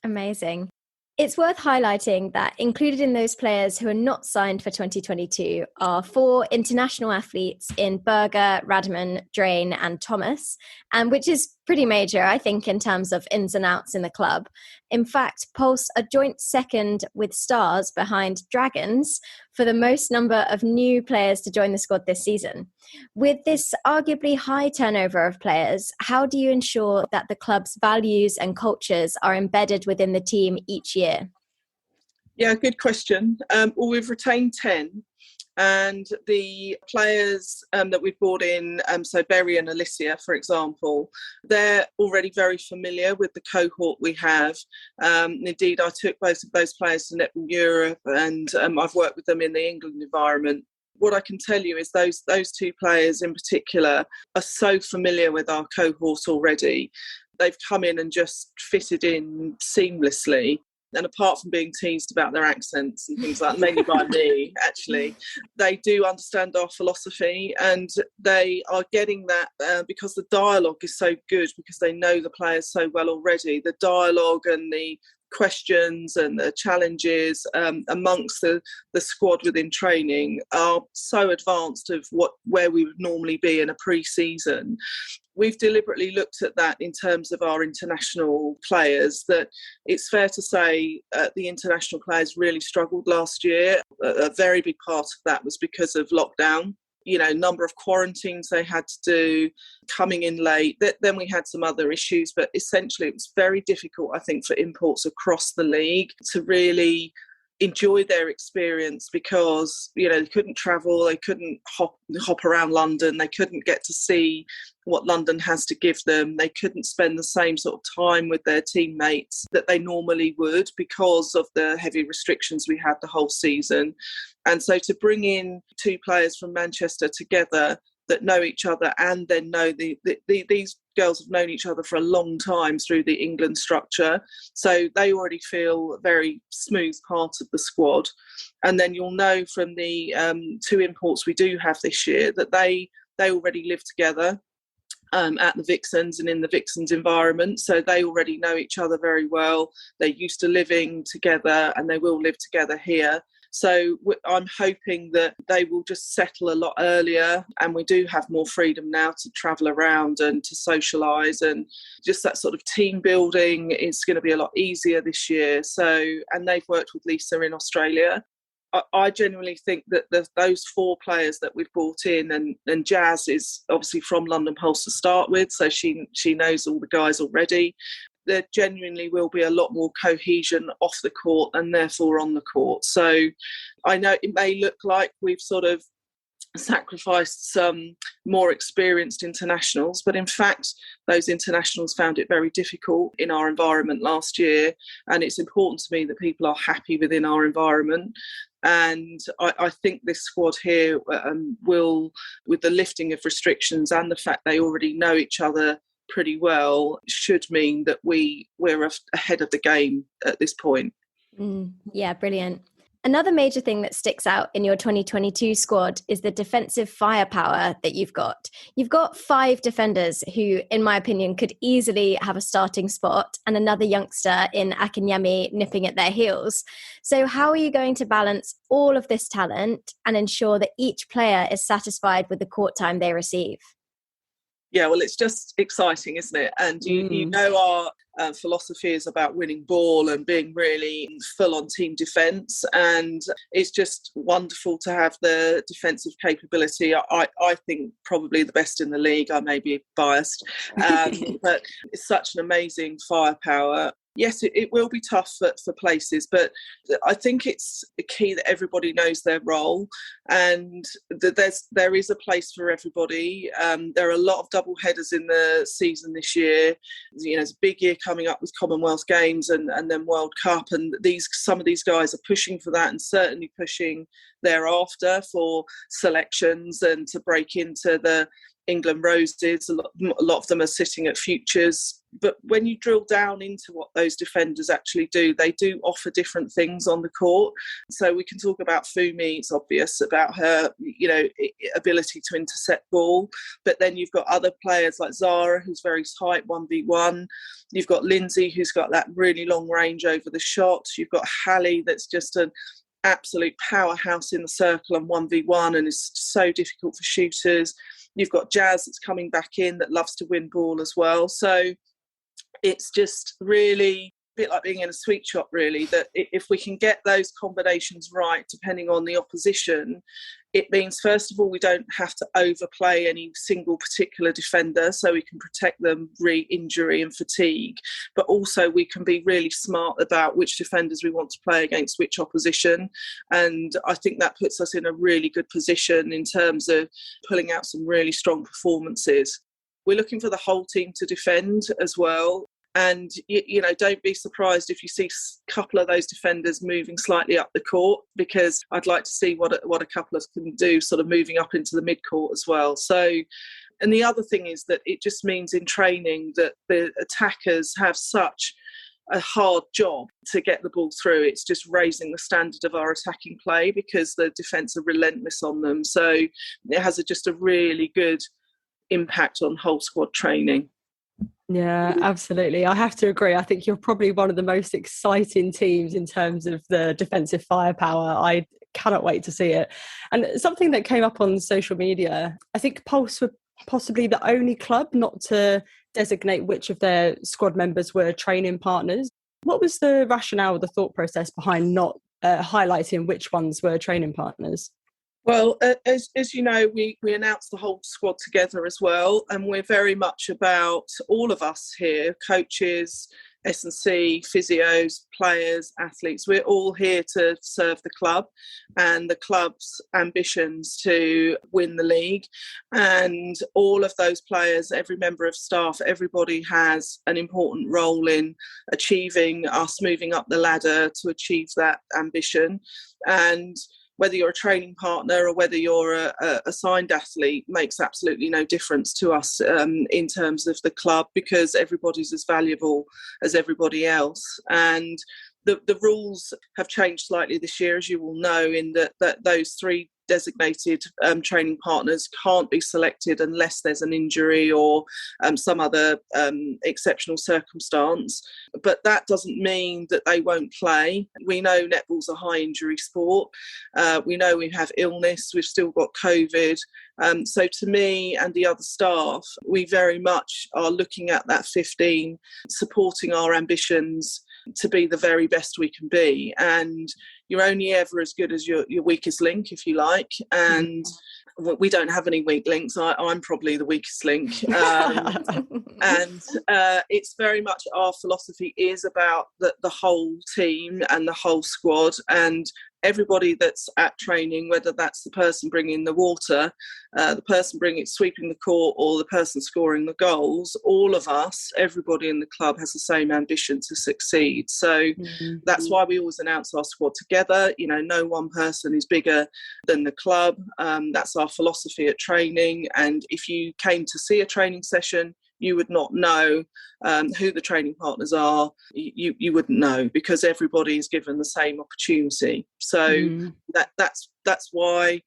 Amazing. It's worth highlighting that included in those players who are not signed for 2022 are 4 international athletes in Berger, Radman, Drain and Thomas, and which is pretty major, I think, in terms of ins and outs in the club. In fact, Pulse are joint second with Stars behind Dragons for the most number of new players to join the squad this season. With this arguably high turnover of players, how do you ensure that the club's values and cultures are embedded within the team each year? Yeah, good question. Well, we've retained 10. And the players that we've brought in, so Berry and Alicia, for example, they're already very familiar with the cohort we have. Indeed, I took both of those players to Netball Europe and I've worked with them in the England environment. What I can tell you is those 2 players in particular are so familiar with our cohort already. They've come in and just fitted in seamlessly. And apart from being teased about their accents and things like that, mainly by me, actually, they do understand our philosophy and they are getting that because the dialogue is so good, because they know the players so well already. The dialogue and the questions and the challenges amongst the squad within training are so advanced of where we would normally be in a pre-season. We've deliberately looked at that in terms of our international players, that it's fair to say the international players really struggled last year. A very big part of that was because of lockdown. You know, number of quarantines they had to do, coming in late. Then we had some other issues, but essentially it was very difficult, I think, for imports across the league to really enjoy their experience because, you know, they couldn't travel, they couldn't hop around London, they couldn't get to see what London has to give them, they couldn't spend the same sort of time with their teammates that they normally would because of the heavy restrictions we had the whole season. And so to bring in 2 players from Manchester together that know each other and then know these girls have known each other for a long time through the England structure, so they already feel a very smooth part of the squad. And then you'll know from the 2 imports we do have this year that they already live together at the Vixens and in the Vixens environment, so they already know each other very well. They're used to living together and they will live together here. So I'm hoping that they will just settle a lot earlier, and we do have more freedom now to travel around and to socialise, and just that sort of team building is going to be a lot easier this year. So, and they've worked with Lisa in Australia. I genuinely think that those 4 players that we've brought in, and Jazz is obviously from London Pulse to start with, so she knows all the guys already. There genuinely will be a lot more cohesion off the court and therefore on the court. So I know it may look like we've sort of sacrificed some more experienced internationals, but in fact those internationals found it very difficult in our environment last year, and it's important to me that people are happy within our environment. And I think this squad here will, with the lifting of restrictions and the fact they already know each other pretty well, should mean that we're ahead of the game at this point. Yeah, brilliant. Another major thing that sticks out in your 2022 squad is the defensive firepower that you've got. You've got 5 defenders who, in my opinion, could easily have a starting spot, and another youngster in Akinyemi nipping at their heels. So how are you going to balance all of this talent and ensure that each player is satisfied with the court time they receive? Yeah, well, it's just exciting, isn't it? And you know our philosophy is about winning ball and being really full on team defence, and it's just wonderful to have the defensive capability. I think probably the best in the league. I may be biased, but it's such an amazing firepower. Yes, it will be tough for places, but I think it's key that everybody knows their role, and that there is a place for everybody. There are a lot of double headers in the season this year. You know, it's a big year coming up with Commonwealth Games and then World Cup, and some of these guys are pushing for that, and certainly pushing thereafter for selections and to break into the England Roses. A lot of them are sitting at futures. But when you drill down into what those defenders actually do, they do offer different things on the court. So we can talk about Fumi. It's obvious about her, ability to intercept ball. But then you've got other players like Zara, who's very tight, 1v1. You've got Lindsay, who's got that really long range over the shot. You've got Hallie, that's just an absolute powerhouse in the circle and 1v1 and is so difficult for shooters. You've got Jazz that's coming back in that loves to win ball as well. So it's just really a bit like being in a sweet shop, really, that if we can get those combinations right, depending on the opposition, it means, first of all, we don't have to overplay any single particular defender, so we can protect them re-injury and fatigue. But also we can be really smart about which defenders we want to play against which opposition. And I think that puts us in a really good position in terms of pulling out some really strong performances. We're looking for the whole team to defend as well. And, don't be surprised if you see a couple of those defenders moving slightly up the court, because I'd like to see what a couple of them can do sort of moving up into the mid-court as well. So, and the other thing is that it just means in training that the attackers have such a hard job to get the ball through. It's just raising the standard of our attacking play because the defence are relentless on them. So it has just a really good impact on whole squad training. Yeah, absolutely. I have to agree. I think you're probably one of the most exciting teams in terms of the defensive firepower. I cannot wait to see it. And something that came up on social media, I think Pulse were possibly the only club not to designate which of their squad members were training partners. What was the rationale, the thought process behind not highlighting which ones were training partners? Well, as you know, we announced the whole squad together as well, and we're very much about all of us here, coaches, S&C, physios, players, athletes. We're all here to serve the club and the club's ambitions to win the league. And all of those players, every member of staff, everybody has an important role in achieving us moving up the ladder to achieve that ambition. And whether you're a training partner or whether you're a signed athlete makes absolutely no difference to us in terms of the club, because everybody's as valuable as everybody else. And the rules have changed slightly this year, as you will know, in that those three designated training partners can't be selected unless there's an injury or some other exceptional circumstance. But that doesn't mean that they won't play. We know netball's a high injury sport. We know we have illness. We've still got COVID. So to me and the other staff, we very much are looking at that 15, supporting our ambitions to be the very best we can be. And you're only ever as good as your weakest link, if you like. And we don't have any weak links. I'm probably the weakest link. And it's very much our philosophy is about the whole team and the whole squad, and everybody that's at training, whether that's the person bringing the water, the person sweeping the court, or the person scoring the goals, all of us, everybody in the club has the same ambition to succeed. So that's why we always announce our squad together. No one person is bigger than the club. That's our philosophy at training. And if you came to see a training session, you would not know who the training partners are. You wouldn't know, because everybody is given the same opportunity. So that's why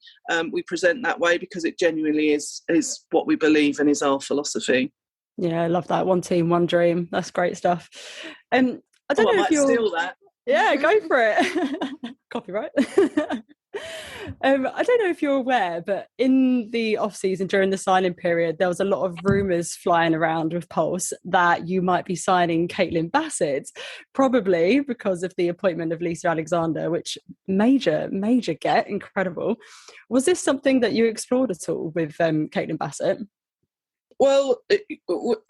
we present that way, because it genuinely is what we believe and is our philosophy. Yeah, I love that. One team, one dream. That's great stuff. I don't know if you'll steal that. Yeah, go for it. Copyright. I don't know if you're aware, but in the off-season, during the signing period, there was a lot of rumours flying around with Pulse that you might be signing Caitlin Bassett, probably because of the appointment of Lisa Alexander, which major get, incredible. Was this something that you explored at all with Caitlin Bassett? Well,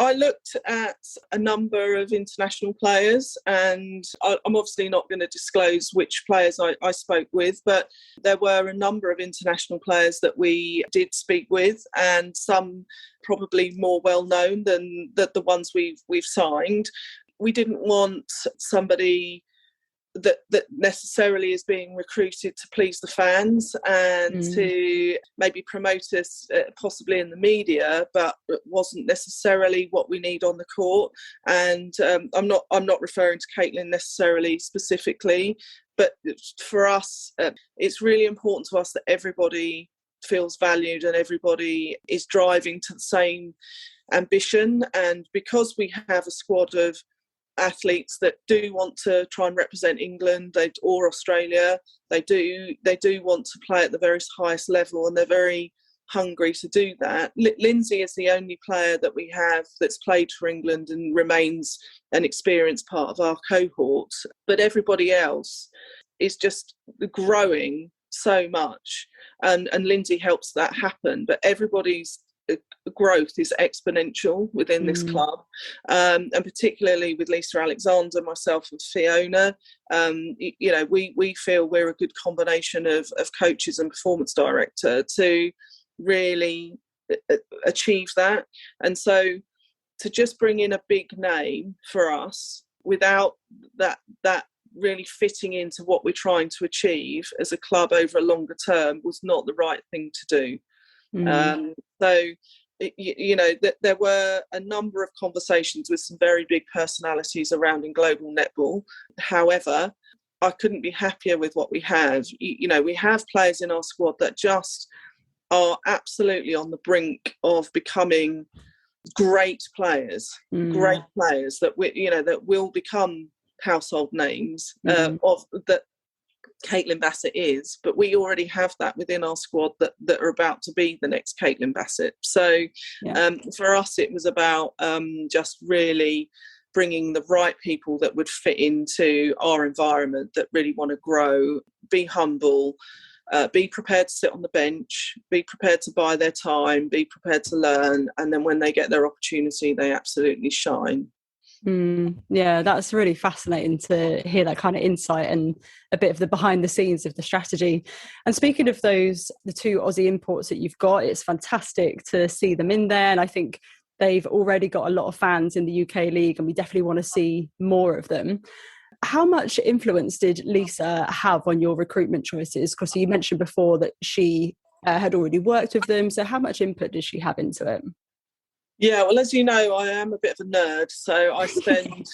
I looked at a number of international players, and I'm obviously not going to disclose which players I spoke with, but there were a number of international players that we did speak with, and some probably more well-known than the ones we've signed. We didn't want somebody that necessarily is being recruited to please the fans and to maybe promote us possibly in the media, but it wasn't necessarily what we need on the court. And I'm not referring to Caitlin necessarily specifically, but for us, it's really important to us that everybody feels valued and everybody is driving to the same ambition. And because we have a squad of athletes that do want to try and represent England or Australia, they do want to play at the very highest level, and they're very hungry to do that. Lindsay is the only player that we have that's played for England and remains an experienced part of our cohort, but everybody else is just growing so much, and Lindsay helps that happen, but everybody's growth is exponential within this club, and particularly with Lisa Alexander, myself and Fiona. We feel we're a good combination of coaches and performance director to really achieve that. And so to just bring in a big name for us without that really fitting into what we're trying to achieve as a club over a longer term was not the right thing to do. There were a number of conversations with some very big personalities around in global netball. However, I couldn't be happier with what we have. We have players in our squad that just are absolutely on the brink of becoming great players that will become household names of that. Caitlin Bassett is, but we already have that within our squad that are about to be the next Caitlin Bassett. So for us, it was about just really bringing the right people that would fit into our environment, that really want to grow, be humble, be prepared to sit on the bench, be prepared to buy their time, be prepared to learn, and then when they get their opportunity, they absolutely shine. Yeah, that's really fascinating to hear that kind of insight and a bit of the behind the scenes of the strategy. And speaking of the two Aussie imports that you've got, it's fantastic to see them in there. And I think they've already got a lot of fans in the UK League, and we definitely want to see more of them. How much influence did Lisa have on your recruitment choices? Because you mentioned before that she had already worked with them. So how much input did she have into it? Yeah, well, as you know, I am a bit of a nerd, so I spend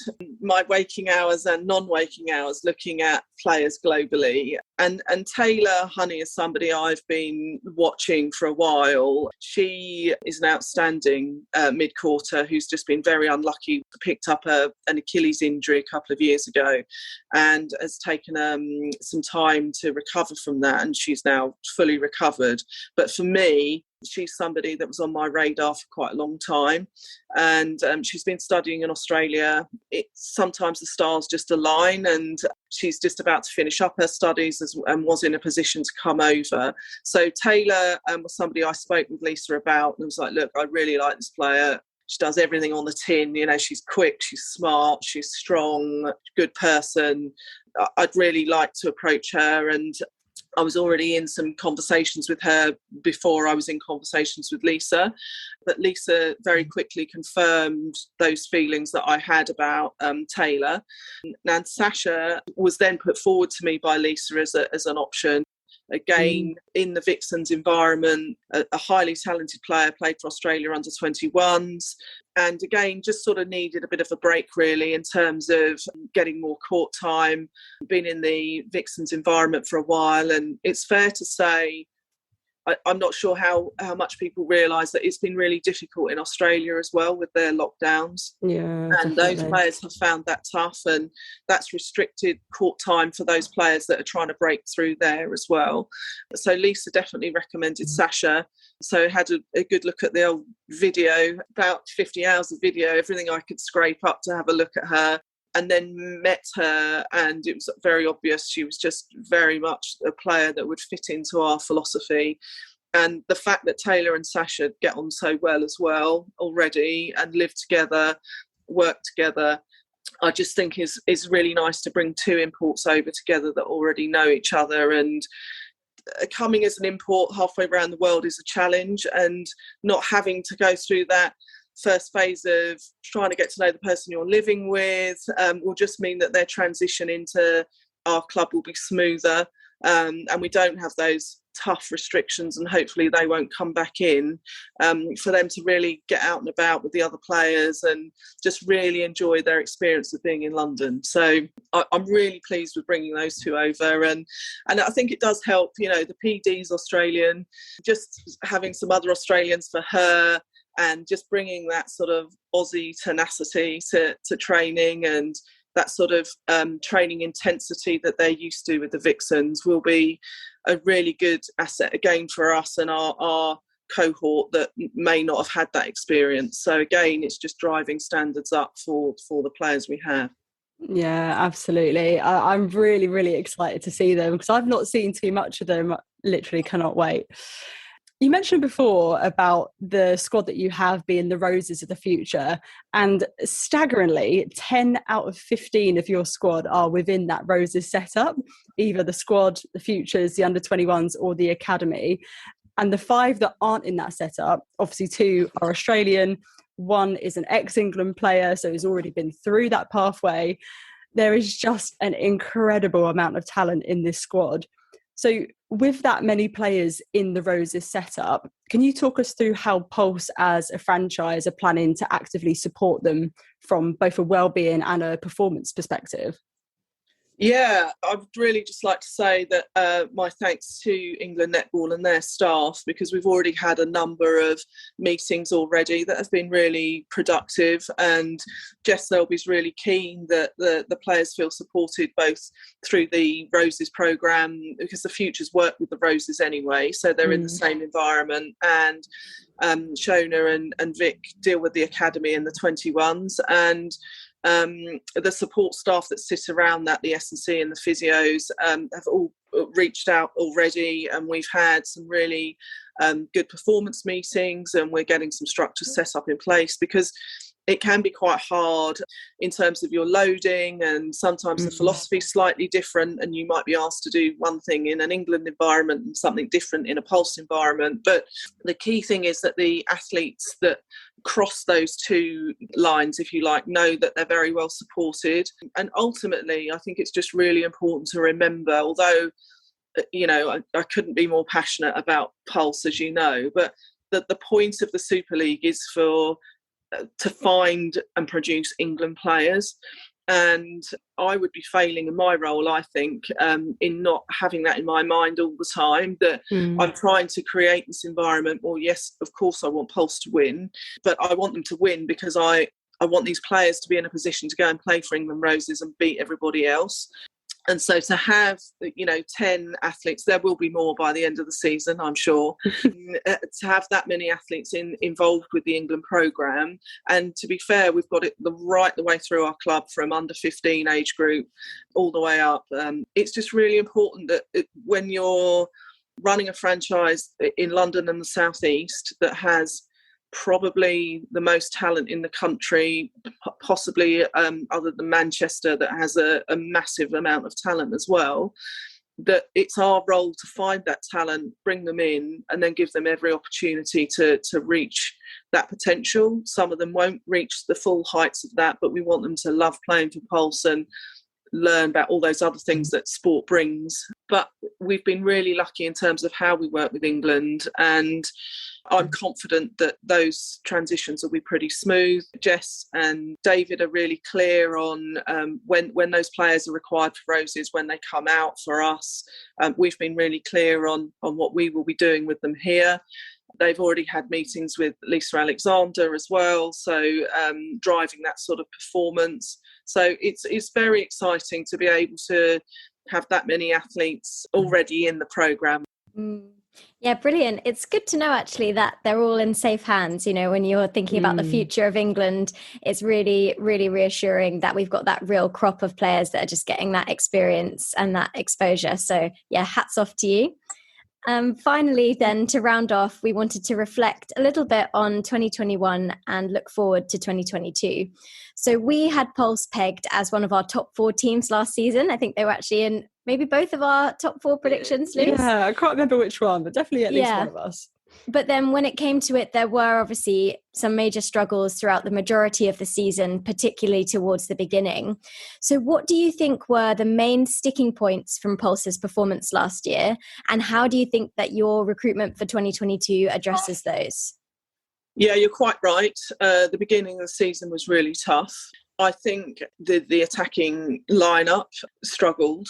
my waking hours and non-waking hours looking at players globally. And Taylor Honey is somebody I've been watching for a while. She is an outstanding mid-quarter who's just been very unlucky, picked up an Achilles injury a couple of years ago and has taken some time to recover from that, and she's now fully recovered. But for me, she's somebody that was on my radar for quite a long time, and she's been studying in Australia. Sometimes the stars just align, and she's just about to finish up her studies and was in a position to come over. So Taylor was somebody I spoke with Lisa about, and was like, look, I really like this player. She does everything on the tin. She's quick, she's smart, she's strong, good person. I'd really like to approach her, and I was already in some conversations with her before I was in conversations with Lisa, but Lisa very quickly confirmed those feelings that I had about Taylor. And Sasha was then put forward to me by Lisa as an option. Again, in the Vixens environment, a highly talented player, played for Australia under 21s. And again, just sort of needed a bit of a break, really, in terms of getting more court time, been in the Vixens environment for a while. And it's fair to say, I'm not sure how much people realise that it's been really difficult in Australia as well with their lockdowns. Yeah, and definitely. Those players have found that tough, and that's restricted court time for those players that are trying to break through there as well. So Lisa definitely recommended Sasha. So I had a good look at the old video, about 50 hours of video, everything I could scrape up to have a look at her. And then met her, and it was very obvious she was just very much a player that would fit into our philosophy. And the fact that Taylor and Sasha get on so well as well already and live together, work together, I just think is really nice to bring two imports over together that already know each other. And coming as an import halfway around the world is a challenge, and not having to go through that first phase of trying to get to know the person you're living with will just mean that their transition into our club will be smoother, and we don't have those tough restrictions, and hopefully they won't come back in, for them to really get out and about with the other players and just really enjoy their experience of being in London. So I'm really pleased with bringing those two over, and I think it does help, the PD's Australian, just having some other Australians for her, and just bringing that sort of Aussie tenacity to training, and that sort of training intensity that they're used to with the Vixens will be a really good asset again for us and our cohort that may not have had that experience. So again, it's just driving standards up for the players we have. Yeah, absolutely. I'm really, really excited to see them because I've not seen too much of them. Literally cannot wait. You mentioned before about the squad that you have being the Roses of the future, and staggeringly 10 out of 15 of your squad are within that Roses setup, either the squad, the futures, the under-21s or the academy. And the 5 that aren't in that setup, obviously 2 are Australian, 1 is an ex-England player, so he's already been through that pathway. There is just an incredible amount of talent in this squad. So with that many players in the Roses setup, can you talk us through how Pulse as a franchise are planning to actively support them from both a wellbeing and a performance perspective? Yeah, I'd really just like to say that my thanks to England Netball and their staff, because we've already had a number of meetings already that have been really productive, and Jess Selby's really keen that the players feel supported both through the Roses programme, because the Futures work with the Roses anyway, so they're in the same environment, and Shona and Vic deal with the academy and the 21s, and the support staff that sit around that, the S&C and the physios, have all reached out already, and we've had some really good performance meetings, and we're getting some structures set up in place, because it can be quite hard in terms of your loading, and sometimes the philosophy is slightly different, and you might be asked to do one thing in an England environment and something different in a Pulse environment. But the key thing is that the athletes that cross those two lines, if you like, know that they're very well supported. And ultimately, I think it's just really important to remember, although, I couldn't be more passionate about Pulse, as you know, but the point of the Superleague is to find and produce England players. And I would be failing in my role, I think, in not having that in my mind all the time, that I'm trying to create this environment. Well, yes, of course I want Pulse to win, but I want them to win because I want these players to be in a position to go and play for England Roses and beat everybody else. And so to have, 10 athletes, there will be more by the end of the season, I'm sure, to have that many athletes involved with the England programme. And to be fair, we've got it right the way through our club, from under 15 age group all the way up. It's just really important that when you're running a franchise in London and the South East that has probably the most talent in the country, possibly other than Manchester, that has a massive amount of talent as well, that it's our role to find that talent, bring them in, and then give them every opportunity to reach that potential. Some of them won't reach the full heights of that, but we want them to love playing for Pulse and learn about all those other things that sport brings. But we've been really lucky in terms of how we work with England, and I'm confident that those transitions will be pretty smooth. Jess and David are really clear on when those players are required for Roses, when they come out for us. We've been really clear on what we will be doing with them here. They've already had meetings with Lisa Alexander as well, so driving that sort of performance. So it's very exciting to be able to have that many athletes already in the programme. Yeah, brilliant. It's good to know actually that they're all in safe hands. When you're thinking about the future of England, it's really, really reassuring that we've got that real crop of players that are just getting that experience and that exposure. So yeah, hats off to you. Finally, then, to round off, we wanted to reflect a little bit on 2021 and look forward to 2022. So we had Pulse pegged as one of our top 4 teams last season. I think they were actually in maybe both of our top 4 predictions, Luce. Yeah, I can't remember which one, but definitely at least one of us. But then when it came to it, there were obviously some major struggles throughout the majority of the season, particularly towards the beginning. So what do you think were the main sticking points from Pulse's performance last year? And how do you think that your recruitment for 2022 addresses those? Yeah, you're quite right. The beginning of the season was really tough. I think the attacking lineup struggled.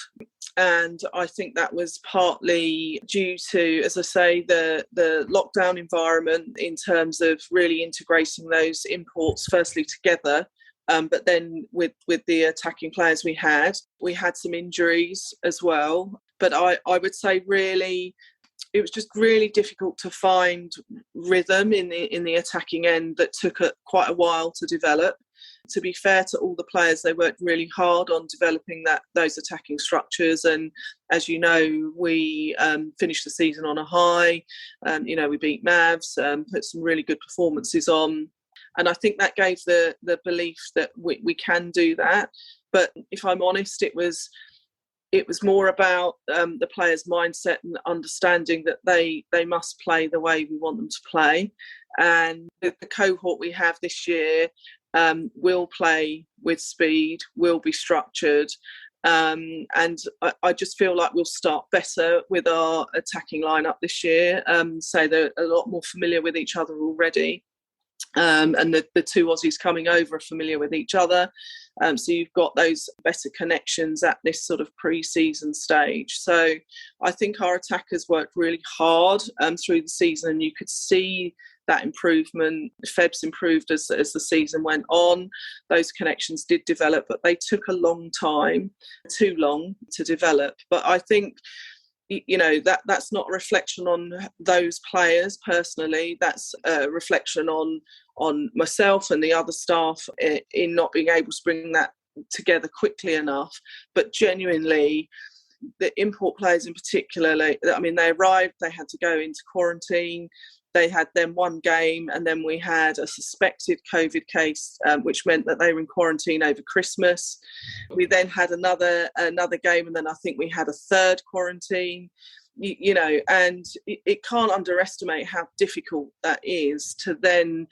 And I think that was partly due to, as I say, the lockdown environment in terms of really integrating those imports firstly together. But then with the attacking players we had some injuries as well. But I would say really it was just really difficult to find rhythm in the attacking end that took quite a while to develop. To be fair to all the players, they worked really hard on developing those attacking structures. And as you know, we finished the season on a high. We beat Mavs, put some really good performances on. And I think that gave the belief that we can do that. But if I'm honest, it was more about the players' mindset and understanding that they must play the way we want them to play. And the cohort we have this year will play with speed, will be structured. And I just feel like we'll start better with our attacking lineup this year. So they're a lot more familiar with each other already. And the 2 Aussies coming over are familiar with each other. So you've got those better connections at this sort of pre-season stage. So I think our attackers worked really hard through the season, and you could see that improvement. Feb's improved as the season went on. Those connections did develop, but they took a long time, too long to develop. But I think that's not a reflection on those players personally. That's a reflection on myself and the other staff in not being able to bring that together quickly enough. But genuinely, the import players in particular, they arrived, they had to go into quarantine. They had then 1 game, and then we had a suspected COVID case, which meant that they were in quarantine over Christmas. We then had another game, and then I think we had a 3rd quarantine. And it can't underestimate how difficult that is to then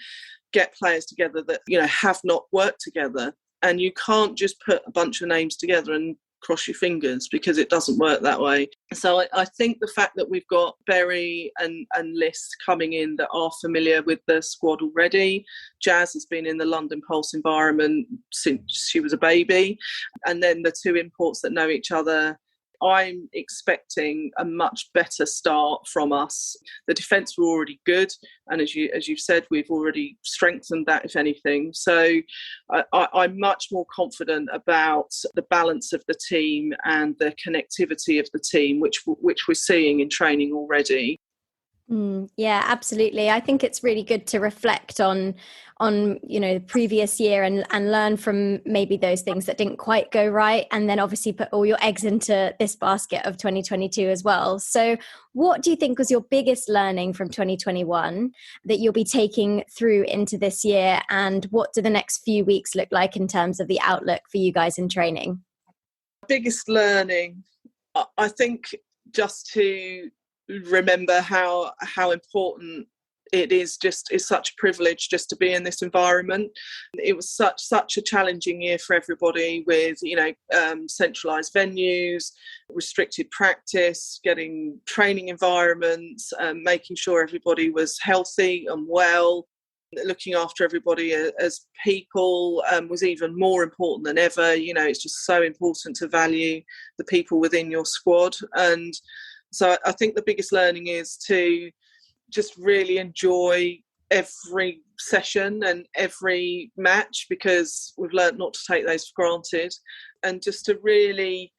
get players together that have not worked together. And you can't just put a bunch of names together and cross your fingers, because it doesn't work that way. So I think the fact that we've got Berry and Liss coming in that are familiar with the squad already. Jazz has been in the London Pulse environment since she was a baby. And then the 2 imports that know each other. I'm expecting a much better start from us. The defence were already good, and as you've said, we've already strengthened that, if anything. So I'm much more confident about the balance of the team and the connectivity of the team, which we're seeing in training already. Yeah, absolutely. I think it's really good to reflect on the previous year and learn from maybe those things that didn't quite go right, and then obviously put all your eggs into this basket of 2022 as well. So what do you think was your biggest learning from 2021 that you'll be taking through into this year, and what do the next few weeks look like in terms of the outlook for you guys in training? Biggest learning, I think, just to remember how important it is. It's such a privilege just to be in this environment. It was such a challenging year for everybody with centralised venues, restricted practice, getting training environments, making sure everybody was healthy and well. Looking after everybody as people was even more important than ever. It's just so important to value the people within your squad. And so I think the biggest learning is to just really enjoy every session and every match, because we've learned not to take those for granted, and just to really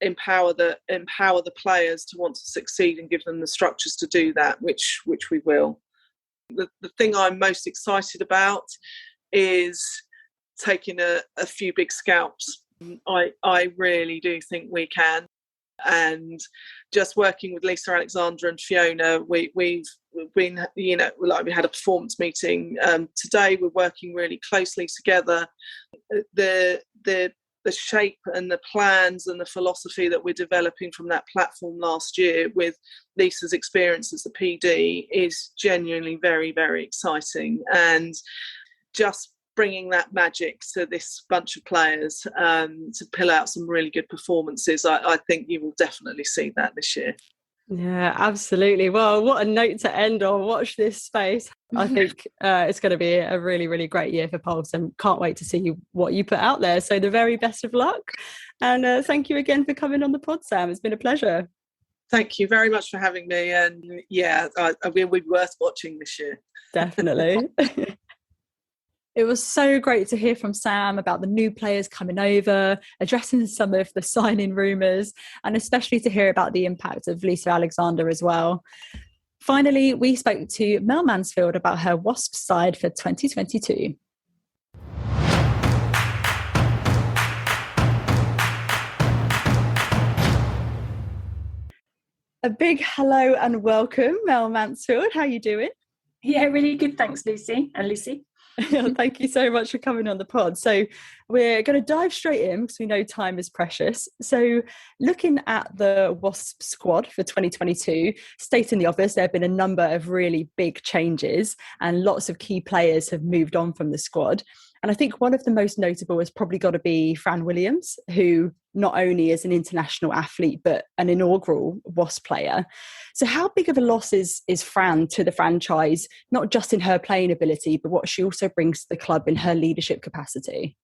empower the players to want to succeed and give them the structures to do that, which we will. The thing I'm most excited about is taking a few big scalps. I really do think we can. and just working with Lisa, Alexandra and Fiona, we've been, you know, like we had a performance meeting today. We're working really closely together. The shape and the plans and the philosophy that we're developing from that platform last year with Lisa's experience as the PD is genuinely very, very exciting, and just bringing that magic to this bunch of players to pull out some really good performances. I think you will definitely see that this year. Yeah, absolutely. Well, what a note to end on. Watch this space. I think it's going to be a really, really great year for Pulse, and can't wait to see what you put out there. So the very best of luck. And thank you again for coming on the pod, Sam. It's been a pleasure. Thank you very much for having me. And yeah, we'll be worth watching this year. Definitely. It was so great to hear from Sam about the new players coming over, addressing some of the signing rumours, and especially to hear about the impact of Lisa Alexander as well. Finally, we spoke to Mel Mansfield about her Wasps side for 2022. A big hello and welcome, Mel Mansfield. How are you doing? Yeah, really good. Thanks, Lucy and Lucy. Thank you so much for coming on the pod. So we're going to dive straight in because we know time is precious. So looking at the Wasp squad for 2022, stating the obvious, there have been a number of really big changes and lots of key players have moved on from the squad. And I think one of the most notable has probably got to be Fran Williams, who not only is an international athlete, but an inaugural Wasp player. So how big of a loss is Fran to the franchise, not just in her playing ability, but what she also brings to the club in her leadership capacity?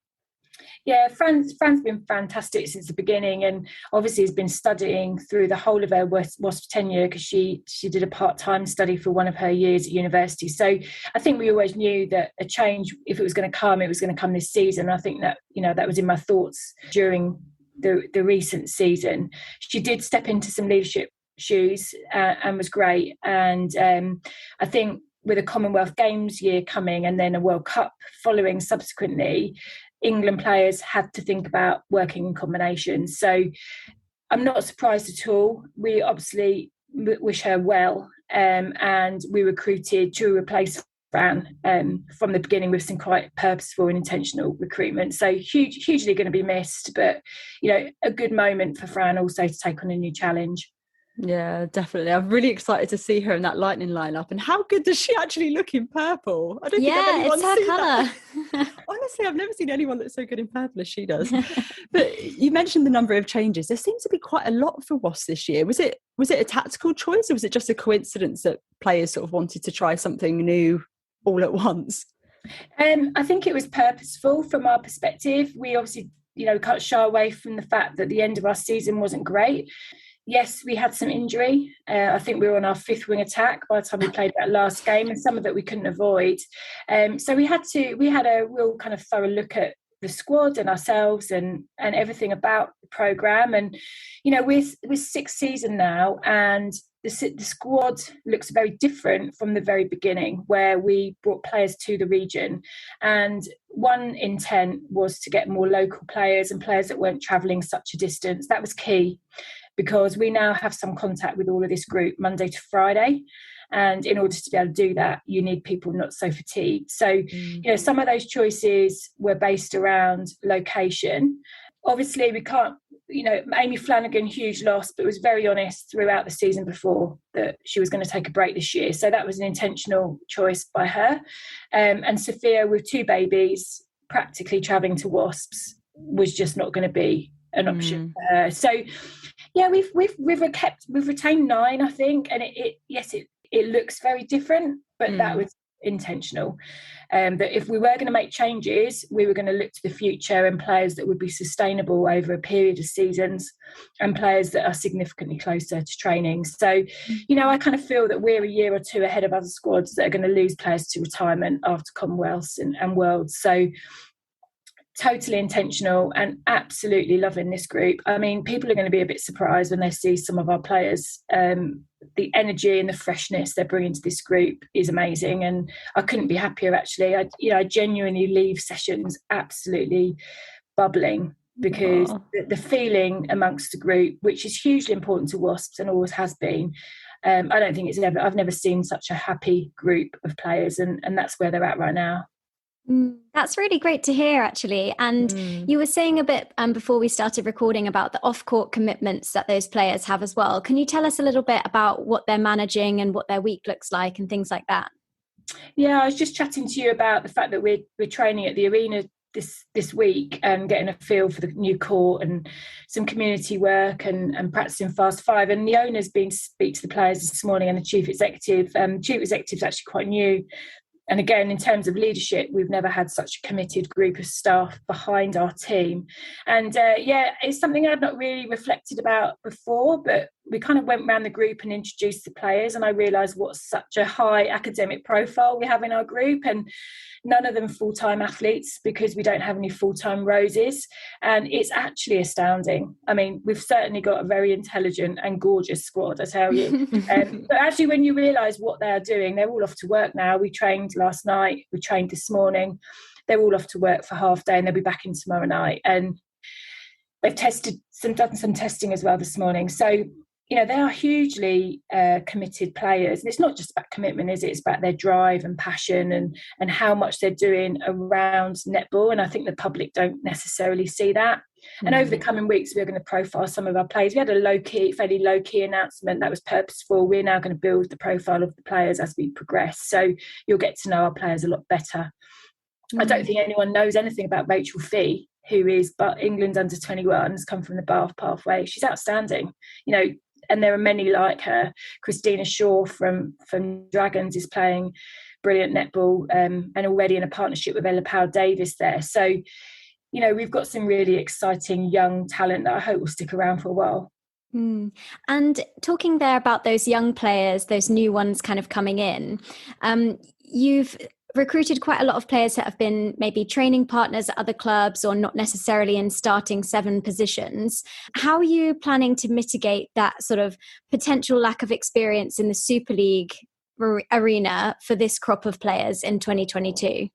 Yeah, Fran's been fantastic since the beginning, and obviously has been studying through the whole of her Wasp tenure, because she did a part-time study for one of her years at university. So I think we always knew that a change, if it was going to come, it was going to come this season. I think that, you know, that was in my thoughts during the recent season. She did step into some leadership shoes and was great. And I think with a Commonwealth Games year coming and then a World Cup following subsequently, England players had to think about working in combinations. So I'm not surprised at all. We obviously wish her well, and we recruited to replace Fran from the beginning with some quite purposeful and intentional recruitment. So hugely going to be missed, but you know, a good moment for Fran also to take on a new challenge. Yeah, definitely. I'm really excited to see her in that Lightning lineup. And how good does she actually look in purple? I don't think I've anyone it's her colour. Honestly, I've never seen anyone that's so good in purple as she does. But you mentioned the number of changes. There seems to be quite a lot for Wasps this year. Was it a tactical choice, or was it just a coincidence that players sort of wanted to try something new all at once? I think it was purposeful from our perspective. We obviously, you know, can't shy away from the fact that the end of our season wasn't great. Yes, we had some injury. I think we were on our fifth wing attack by the time we played that last game, and some of it we couldn't avoid. So we had a real kind of thorough look at the squad and ourselves and everything about the programme. And, you know, we're sixth season now, and the squad looks very different from the very beginning, where we brought players to the region. And one intent was to get more local players and players that weren't travelling such a distance. That was key, because we now have some contact with all of this group Monday to Friday. And in order to be able to do that, you need people not so fatigued. So, you know, some of those choices were based around location. Obviously, we can't, you know, Amy Flanagan, huge loss, but was very honest throughout the season before that she was going to take a break this year. So that was an intentional choice by her. And Sophia, with two babies, practically travelling to Wasps, was just not going to be an option for her. So, yeah, we've retained 9, I think, and it looks very different, but that was intentional. That if we were going to make changes, we were going to look to the future and players that would be sustainable over a period of seasons, and players that are significantly closer to training. So, you know, I kind of feel that we're a year or two ahead of other squads that are going to lose players to retirement after Commonwealths and Worlds. So, totally intentional and absolutely loving this group. I mean, people are going to be a bit surprised when they see some of our players. The energy and the freshness they're bringing to this group is amazing, and I couldn't be happier, actually. I genuinely leave sessions absolutely bubbling because the feeling amongst the group, which is hugely important to Wasps and always has been, I don't think I've never seen such a happy group of players, and that's where they're at right now. That's really great to hear, actually. And you were saying a bit before we started recording about the off-court commitments that those players have as well. Can you tell us a little bit about what they're managing and what their week looks like and things like that? Yeah, I was just chatting to you about the fact that we're training at the arena this week and getting a feel for the new court and some community work and practicing Fast Five. And the owner's been to speak to the players this morning, and the chief executive. Chief executive's actually quite new. And again, in terms of leadership, we've never had such a committed group of staff behind our team. And it's something I'd not really reflected about before, but we kind of went around the group and introduced the players, and I realised what such a high academic profile we have in our group, and none of them full-time athletes because we don't have any full-time roses. And it's actually astounding. I mean, we've certainly got a very intelligent and gorgeous squad, I tell you. But actually, when you realise what they are doing, they're all off to work now. We trained last night, we trained this morning. They're all off to work for half day, and they'll be back in tomorrow night. And they've done some testing as well this morning. So, you know, they are hugely committed players. And it's not just about commitment, is it? It's about their drive and passion and how much they're doing around netball. And I think the public don't necessarily see that. And over the coming weeks, we're going to profile some of our players. We had a fairly low-key announcement that was purposeful. We're now going to build the profile of the players as we progress. So you'll get to know our players a lot better. I don't think anyone knows anything about Rachel Fee, who is but England's under-21, has come from the Bath pathway. She's outstanding, you know, and there are many like her. Christina Shaw from Dragons is playing brilliant netball and already in a partnership with Ella Powell-Davis there. So, you know, we've got some really exciting young talent that I hope will stick around for a while. And talking there about those young players, those new ones kind of coming in, you've recruited quite a lot of players that have been maybe training partners at other clubs or not necessarily in starting 7 positions. How are you planning to mitigate that sort of potential lack of experience in the Superleague arena for this crop of players in 2022?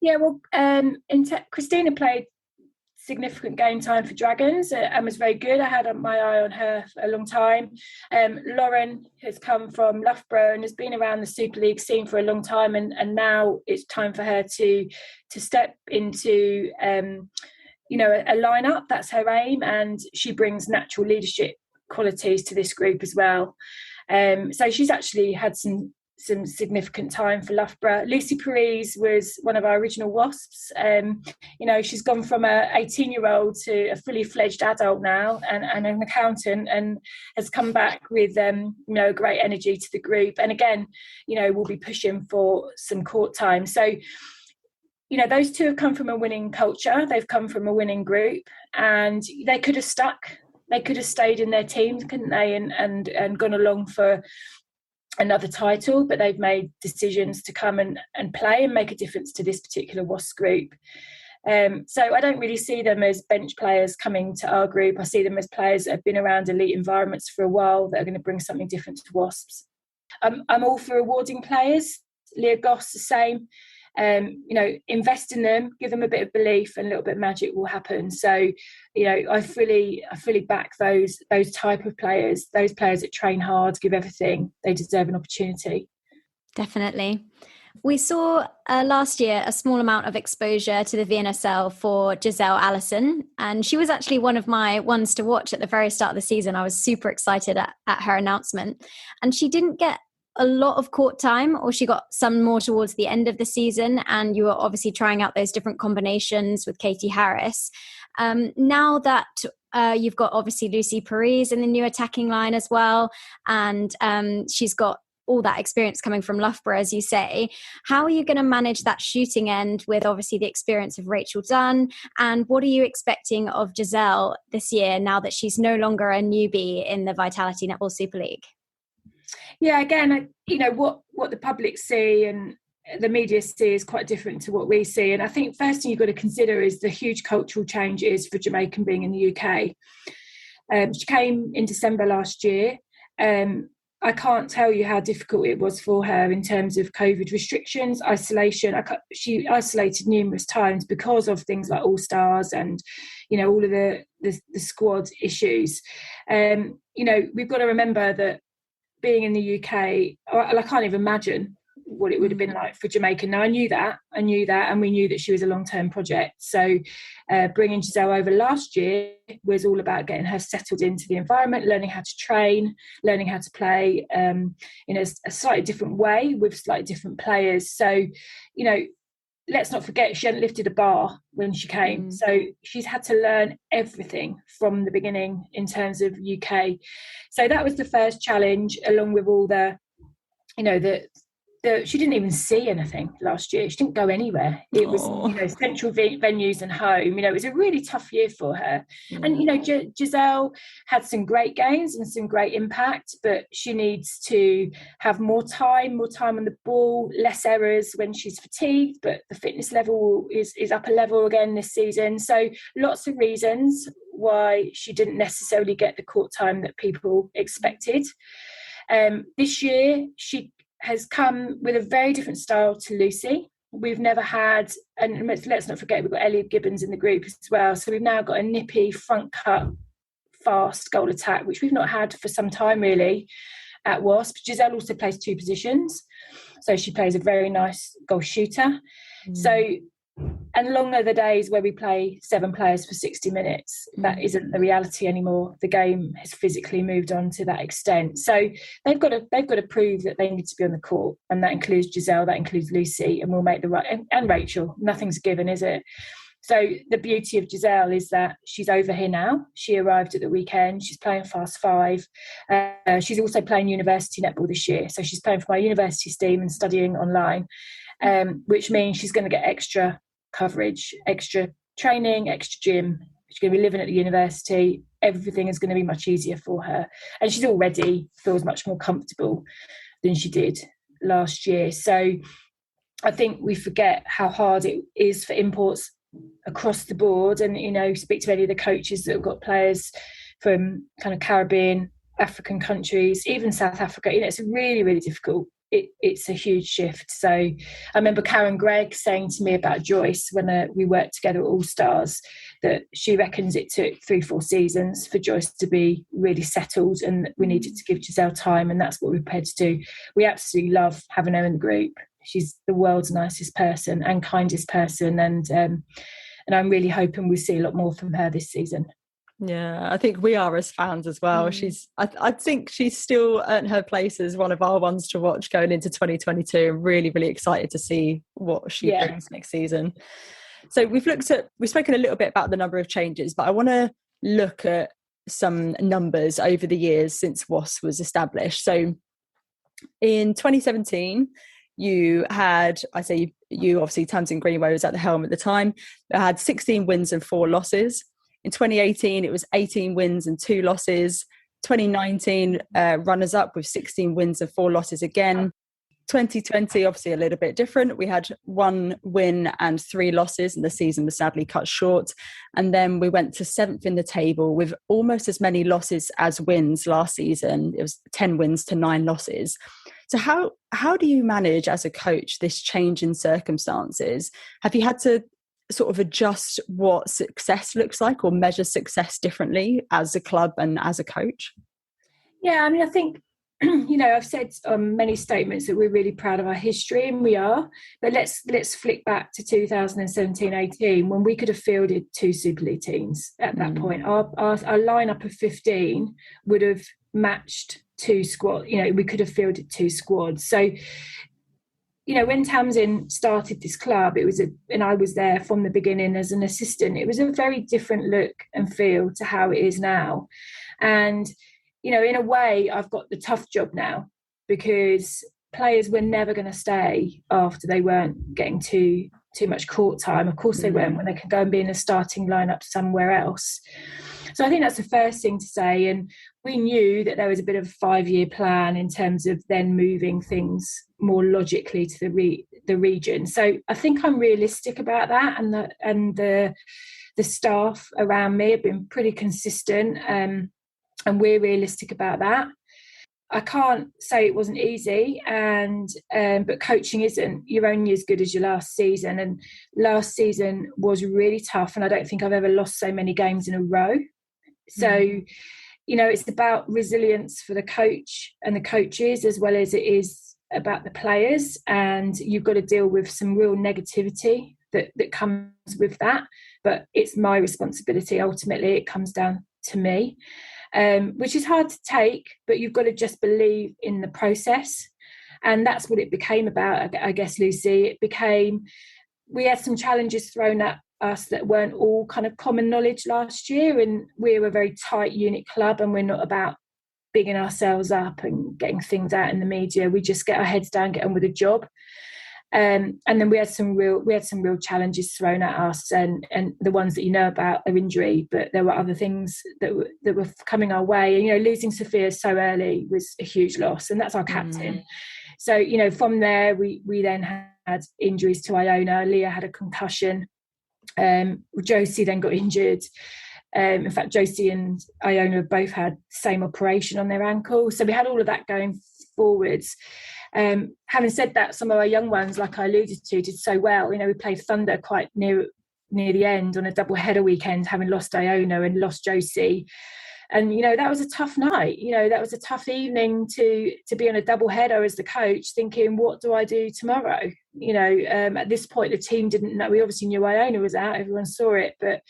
Yeah, well, Christina played significant game time for Dragons and was very good. I had my eye on her for a long time. Lauren has come from Loughborough and has been around the Super League scene for a long time, and now it's time for her to step into a lineup. That's her aim, and she brings natural leadership qualities to this group as well. So she's actually had some significant time for Loughborough. Lucy Parise was one of our original Wasps. She's gone from a 18-year-old to a fully fledged adult now and an accountant, and has come back with great energy to the group. And again, we'll be pushing for some court time. So, those two have come from a winning culture. They've come from a winning group, and they could have stuck. They could have stayed in their teams, couldn't they? And gone along for another title, but they've made decisions to come and play and make a difference to this particular Wasps group. So I don't really see them as bench players coming to our group. I see them as players that have been around elite environments for a while that are going to bring something different to Wasps. I'm all for rewarding players. Leah Goss, the same. Invest in them, give them a bit of belief, and a little bit of magic will happen. So, I fully back those type of players, those players that train hard, give everything. They deserve an opportunity. Definitely. We saw last year a small amount of exposure to the VNSL for Giselle Allison, and she was actually one of my ones to watch at the very start of the season. I was super excited at her announcement, and she didn't get a lot of court time, or she got some more towards the end of the season, and you were obviously trying out those different combinations with Katie Harris. Now that you've got obviously Lucy Parise in the new attacking line as well, and she's got all that experience coming from Loughborough, as you say, how are you going to manage that shooting end with obviously the experience of Rachel Dunn, and what are you expecting of Giselle this year now that she's no longer a newbie in the Vitality Netball Super League? Yeah, again, what the public see and the media see is quite different to what we see. And I think first thing you've got to consider is the huge cultural changes for Jamaican being in the UK. She came in December last year. I can't tell you how difficult it was for her in terms of COVID restrictions, isolation. She isolated numerous times because of things like All Stars and, all of the squad issues. We've got to remember that being in the UK, I can't even imagine what it would have been like for Jamaica. Now, I knew that, and we knew that she was a long-term project. So bringing Giselle over last year was all about getting her settled into the environment, learning how to train, learning how to play in a slightly different way with slightly different players. So, let's not forget, she hadn't lifted a bar when she came. So she's had to learn everything from the beginning in terms of UK. So that was the first challenge, along with all the, she didn't even see anything last year. She didn't go anywhere. It was, central venues and home. It was a really tough year for her. And, Giselle had some great games and some great impact, but she needs to have more time on the ball, less errors when she's fatigued, but the fitness level is up a level again this season. So lots of reasons why she didn't necessarily get the court time that people expected. This year, she has come with a very different style to Lucy. We've never had, and let's not forget, we've got Ellie Gibbons in the group as well. So we've now got a nippy, front cut, fast goal attack, which we've not had for some time really at Wasp. Giselle also plays two positions. So she plays a very nice goal shooter. So, and long are the days where we play 7 players for 60 minutes. That isn't the reality anymore. The game has physically moved on to that extent. So they've got to prove that they need to be on the court, and that includes Giselle, that includes Lucy, and we'll make the right, and Rachel. Nothing's given, is it? So the beauty of Giselle is that she's over here now. She arrived at the weekend. She's playing Fast 5. She's also playing university netball this year. So she's playing for my university team and studying online, which means she's going to get extra coverage, extra training, extra gym. She's going to be living at the university. Everything is going to be much easier for her. And she's already feels much more comfortable than she did last year. So I think we forget how hard it is for imports across the board. And, speak to any of the coaches that have got players from kind of Caribbean, African countries, even South Africa. It's really, really difficult. It's a huge shift. So I remember Karen Gregg saying to me about Joyce when we worked together at All Stars, that she reckons it took 3-4 seasons for Joyce to be really settled, and we needed to give Giselle time, and that's what we're prepared to do. We absolutely love having her in the group. She's the world's nicest person and kindest person, and I'm really hoping we'll see a lot more from her this season. Yeah, I think we are as fans as well. I think she's still earned her place as one of our ones to watch going into 2022. I'm really, really excited to see what she brings next season. So we've spoken a little bit about the number of changes, but I want to look at some numbers over the years since WASP was established. So in 2017, you had, obviously Tamsin Greenway was at the helm at the time, had 16 wins and 4 losses. In 2018, it was 18 wins and 2 losses. 2019, runners-up with 16 wins and 4 losses again. 2020, obviously a little bit different. We had 1 win and 3 losses, and the season was sadly cut short. And then we went to 7th in the table with almost as many losses as wins last season. It was 10 wins to 9 losses. So how do you manage as a coach this change in circumstances? Have you had to sort of adjust what success looks like or measure success differently as a club and as a coach? Yeah, I think, I've said many statements that we're really proud of our history, and we are, but let's flick back to 2017-18 when we could have fielded 2 Super League teams at that point. Our lineup of 15 would have matched 2 squads. We could have fielded 2 squads. So when Tamsin started this club, and I was there from the beginning as an assistant, it was a very different look and feel to how it is now. And, in a way, I've got the tough job now, because players were never going to stay after they weren't getting too much court time. Of course they weren't, when they could go and be in a starting lineup somewhere else. So I think that's the first thing to say. And we knew that there was a bit of a 5-year plan in terms of then moving things more logically to the region. So I think I'm realistic about that, and the staff around me have been pretty consistent, and we're realistic about that. I can't say it wasn't easy, and but coaching isn't. You're only as good as your last season, and last season was really tough, and I don't think I've ever lost so many games in a row. So, you know, it's about resilience for the coach and the coaches as well as it is about the players, and you've got to deal with some real negativity that comes with that. But it's my responsibility. Ultimately, it comes down to me. Which is hard to take, but you've got to just believe in the process. And that's what it became about, I guess, Lucy. It became, we had some challenges thrown at us that weren't all kind of common knowledge last year. And we're a very tight unit club, and we're not about bigging ourselves up and getting things out in the media. We just get our heads down, get on with the job. And then we had some real challenges thrown at us, and the ones that you know about are injury, but there were other things that were coming our way. And, you know, losing Sophia so early was a huge loss, and that's our captain. So, you know, from there we then had injuries to Iona. Leah had a concussion. Josie then got injured. In fact, Josie and Iona both had the same operation on their ankle. So we had all of that going forwards. Having said that, some of our young ones, like I alluded to, did so well. You know, we played Thunder quite near the end on a double header weekend, having lost Iona and lost Josie. And, you know, that was a tough night. You know, that was a tough evening to be on a double header as the coach, thinking, what do I do tomorrow? You know, at this point, the team didn't know. We obviously knew Iona was out. Everyone saw it. But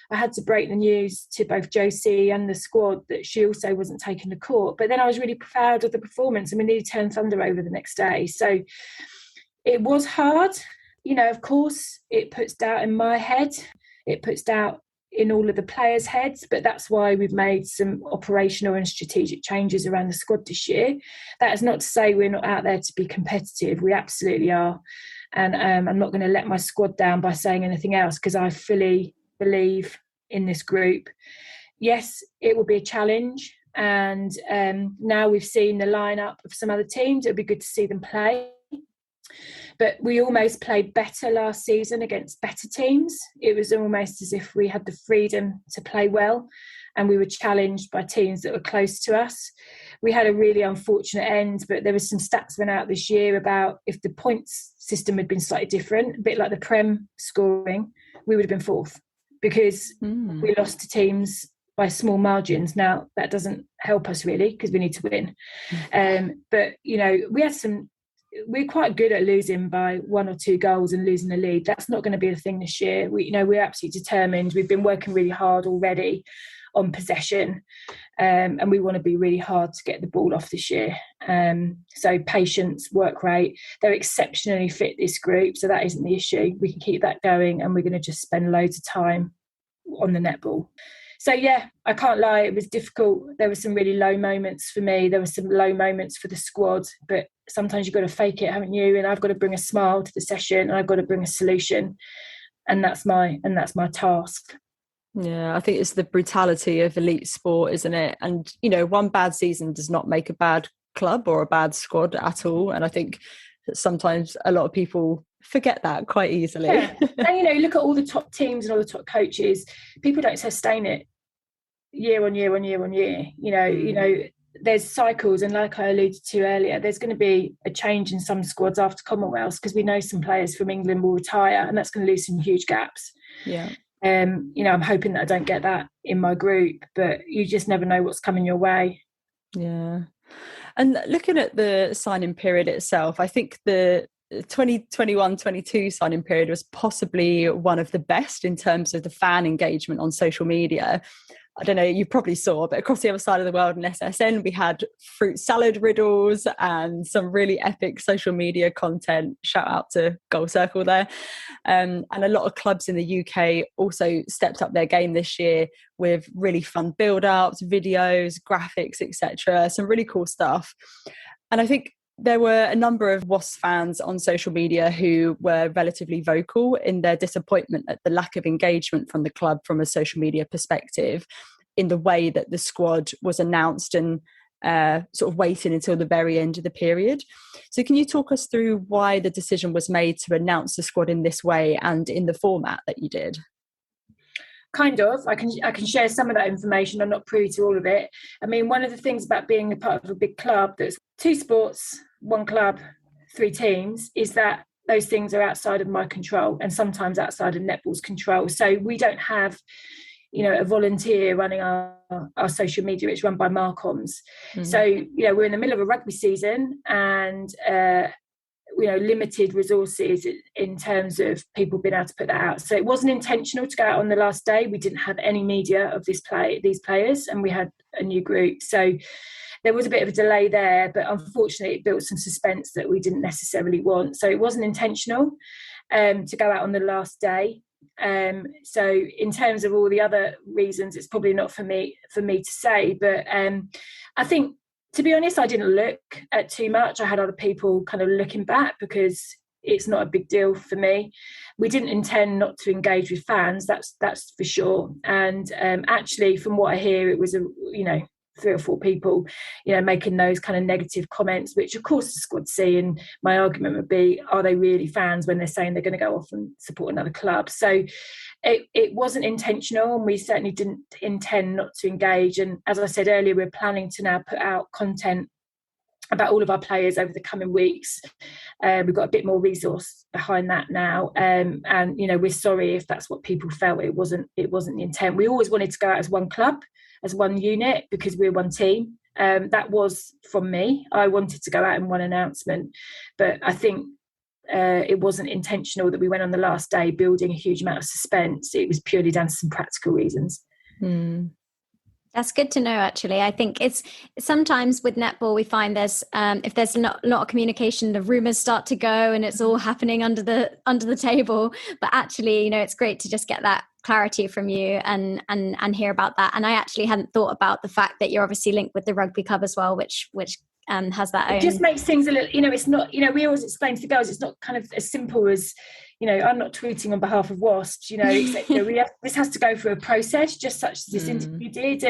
I had to break the news to both Josie and the squad that she also wasn't taking the court. But then I was really proud of the performance, and we nearly turned Thunder over the next day. So it was hard. You know, of course, it puts doubt in my head. It puts doubt in all of the players' heads. But that's why we've made some operational and strategic changes around the squad this year. That is not to say we're not out there to be competitive. We absolutely are. And I'm not going to let my squad down by saying anything else, because I fully believe in this group. Yes, it will be a challenge, and now we've seen the lineup of some other teams. It'll be good to see them play, but we almost played better last season against better teams. It was almost as if we had the freedom to play well, and we were challenged by teams that were close to us. We had a really unfortunate end, but there was some stats went out this year about if the points system had been slightly different, a bit like the Prem scoring, we would have been fourth, because we lost to teams by small margins. Now, that doesn't help us really, because we need to win. But, you know, we're quite good at losing by 1 or 2 goals and losing the lead. That's not going to be a thing this year. We're absolutely determined. We've been working really hard already on possession, and we want to be really hard to get the ball off this year. So patience, work rate, they're exceptionally fit, this group, so that isn't the issue. We can keep that going, and we're going to just spend loads of time on the netball. So yeah, I can't lie, it was difficult. There were some really low moments for me. There were some low moments for the squad, but sometimes you've got to fake it, haven't you? And I've got to bring a smile to the session, and I've got to bring a solution, and that's my task. Yeah, I think it's the brutality of elite sport, isn't it? And, you know, one bad season does not make a bad club or a bad squad at all. And I think that sometimes a lot of people forget that quite easily. Yeah. And, you know, look at all the top teams and all the top coaches. People don't sustain it year on year on year on year. You know, there's cycles. And like I alluded to earlier, there's going to be a change in some squads after Commonwealth, because we know some players from England will retire, and that's going to leave some huge gaps. Yeah. You know, I'm hoping that I don't get that in my group, but you just never know what's coming your way. Yeah. And looking at the signing period itself, I think the 2021-22 signing period was possibly one of the best in terms of the fan engagement on social media. I don't know, you probably saw, but across the other side of the world in SSN, we had fruit salad riddles and some really epic social media content. Shout out to Goal Circle there. And a lot of clubs in the UK also stepped up their game this year with really fun build-ups, videos, graphics, etc. Some really cool stuff. And I think there were a number of Wasps fans on social media who were relatively vocal in their disappointment at the lack of engagement from the club from a social media perspective in the way that the squad was announced and sort of waiting until the very end of the period. So can you talk us through why the decision was made to announce the squad in this way and in the format that you did? Kind of. I can share some of that information. I'm not privy to all of it. I mean, one of the things about being a part of a big club that's 2 sports, 1 club, 3 teams, is that those things are outside of my control and sometimes outside of netball's control. So we don't have, a volunteer running our social media. It's run by Marcoms. So, we're in the middle of a rugby season and, limited resources in terms of people being able to put that out. So it wasn't intentional to go out on the last day. We didn't have any media of these players, and we had a new group. So there was a bit of a delay there, but unfortunately it built some suspense that we didn't necessarily want. So it wasn't intentional to go out on the last day. So in terms of all the other reasons, it's probably not for me to say, but I think, to be honest, I didn't look at too much. I had other people kind of looking back because it's not a big deal for me. We didn't intend not to engage with fans, that's for sure. And actually, from what I hear, it was 3 or 4 people, making those kind of negative comments, which of course the squad see. And my argument would be, are they really fans when they're saying they're going to go off and support another club? So it wasn't intentional, and we certainly didn't intend not to engage. And as I said earlier, we're planning to now put out content about all of our players over the coming weeks. We've got a bit more resource behind that now, and we're sorry if that's what people felt. It wasn't the intent. We always wanted to go out as one club, as one unit, because we're one team. That was from me. I wanted to go out in one announcement, but I think it wasn't intentional that we went on the last day building a huge amount of suspense. It was purely down to some practical reasons. That's good to know, actually. I think it's sometimes with netball, we find there's if there's not a lot of communication, the rumours start to go and it's all happening under the table. But actually, it's great to just get that clarity from you and hear about that. And I actually hadn't thought about the fact that you're obviously linked with the rugby club as well, which has that own. It just makes things a little, it's not, we always explain to the girls, it's not kind of as simple as, I'm not tweeting on behalf of Wasps, this has to go through a process, just such as this interview did.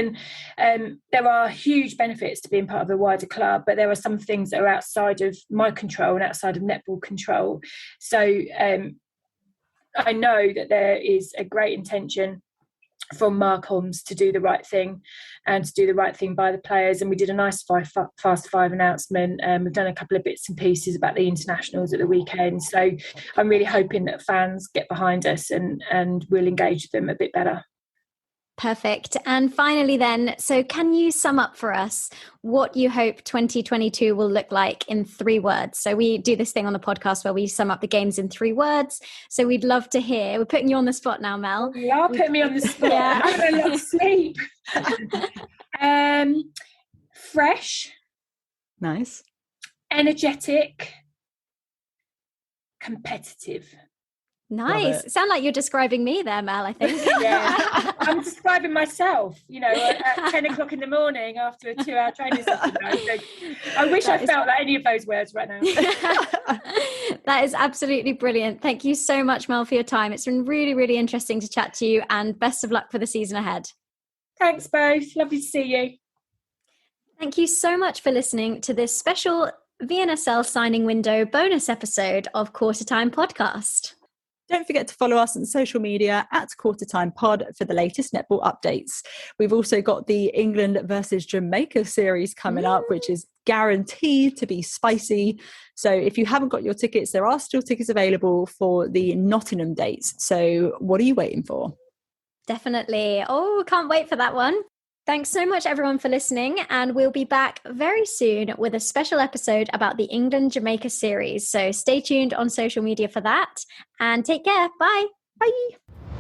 And there are huge benefits to being part of a wider club, but there are some things that are outside of my control and outside of netball control. So I know that there is a great intention from Marcoms to do the right thing and to do the right thing by the players. And we did a nice Fast 5 announcement. We've done a couple of bits and pieces about the internationals at the weekend. So I'm really hoping that fans get behind us and we'll engage with them a bit better. Perfect. And finally then, so can you sum up for us what you hope 2022 will look like in 3 words? So we do this thing on the podcast where we sum up the games in 3 words. So we'd love to hear. We're putting you on the spot now, Mel. You are putting me on the spot. Yeah. I had a lot of sleep. Fresh. Nice. Energetic. Competitive. Nice. Sound like you're describing me there, Mel, I think. Yeah. I'm describing myself, at 10 o'clock in the morning after a 2-hour training session. I wish I felt like any of those words right now. That is absolutely brilliant. Thank you so much, Mel, for your time. It's been really, really interesting to chat to you, and best of luck for the season ahead. Thanks both. Lovely to see you. Thank you so much for listening to this special VNSL signing window bonus episode of Quarter Time Podcast. Don't forget to follow us on social media at Quarter Time Pod for the latest netball updates. We've also got the England versus Jamaica series coming up, which is guaranteed to be spicy. So if you haven't got your tickets, there are still tickets available for the Nottingham dates. So what are you waiting for? Definitely. Oh, can't wait for that one. Thanks so much, everyone, for listening. And we'll be back very soon with a special episode about the England-Jamaica series. So stay tuned on social media for that. And take care. Bye. Bye.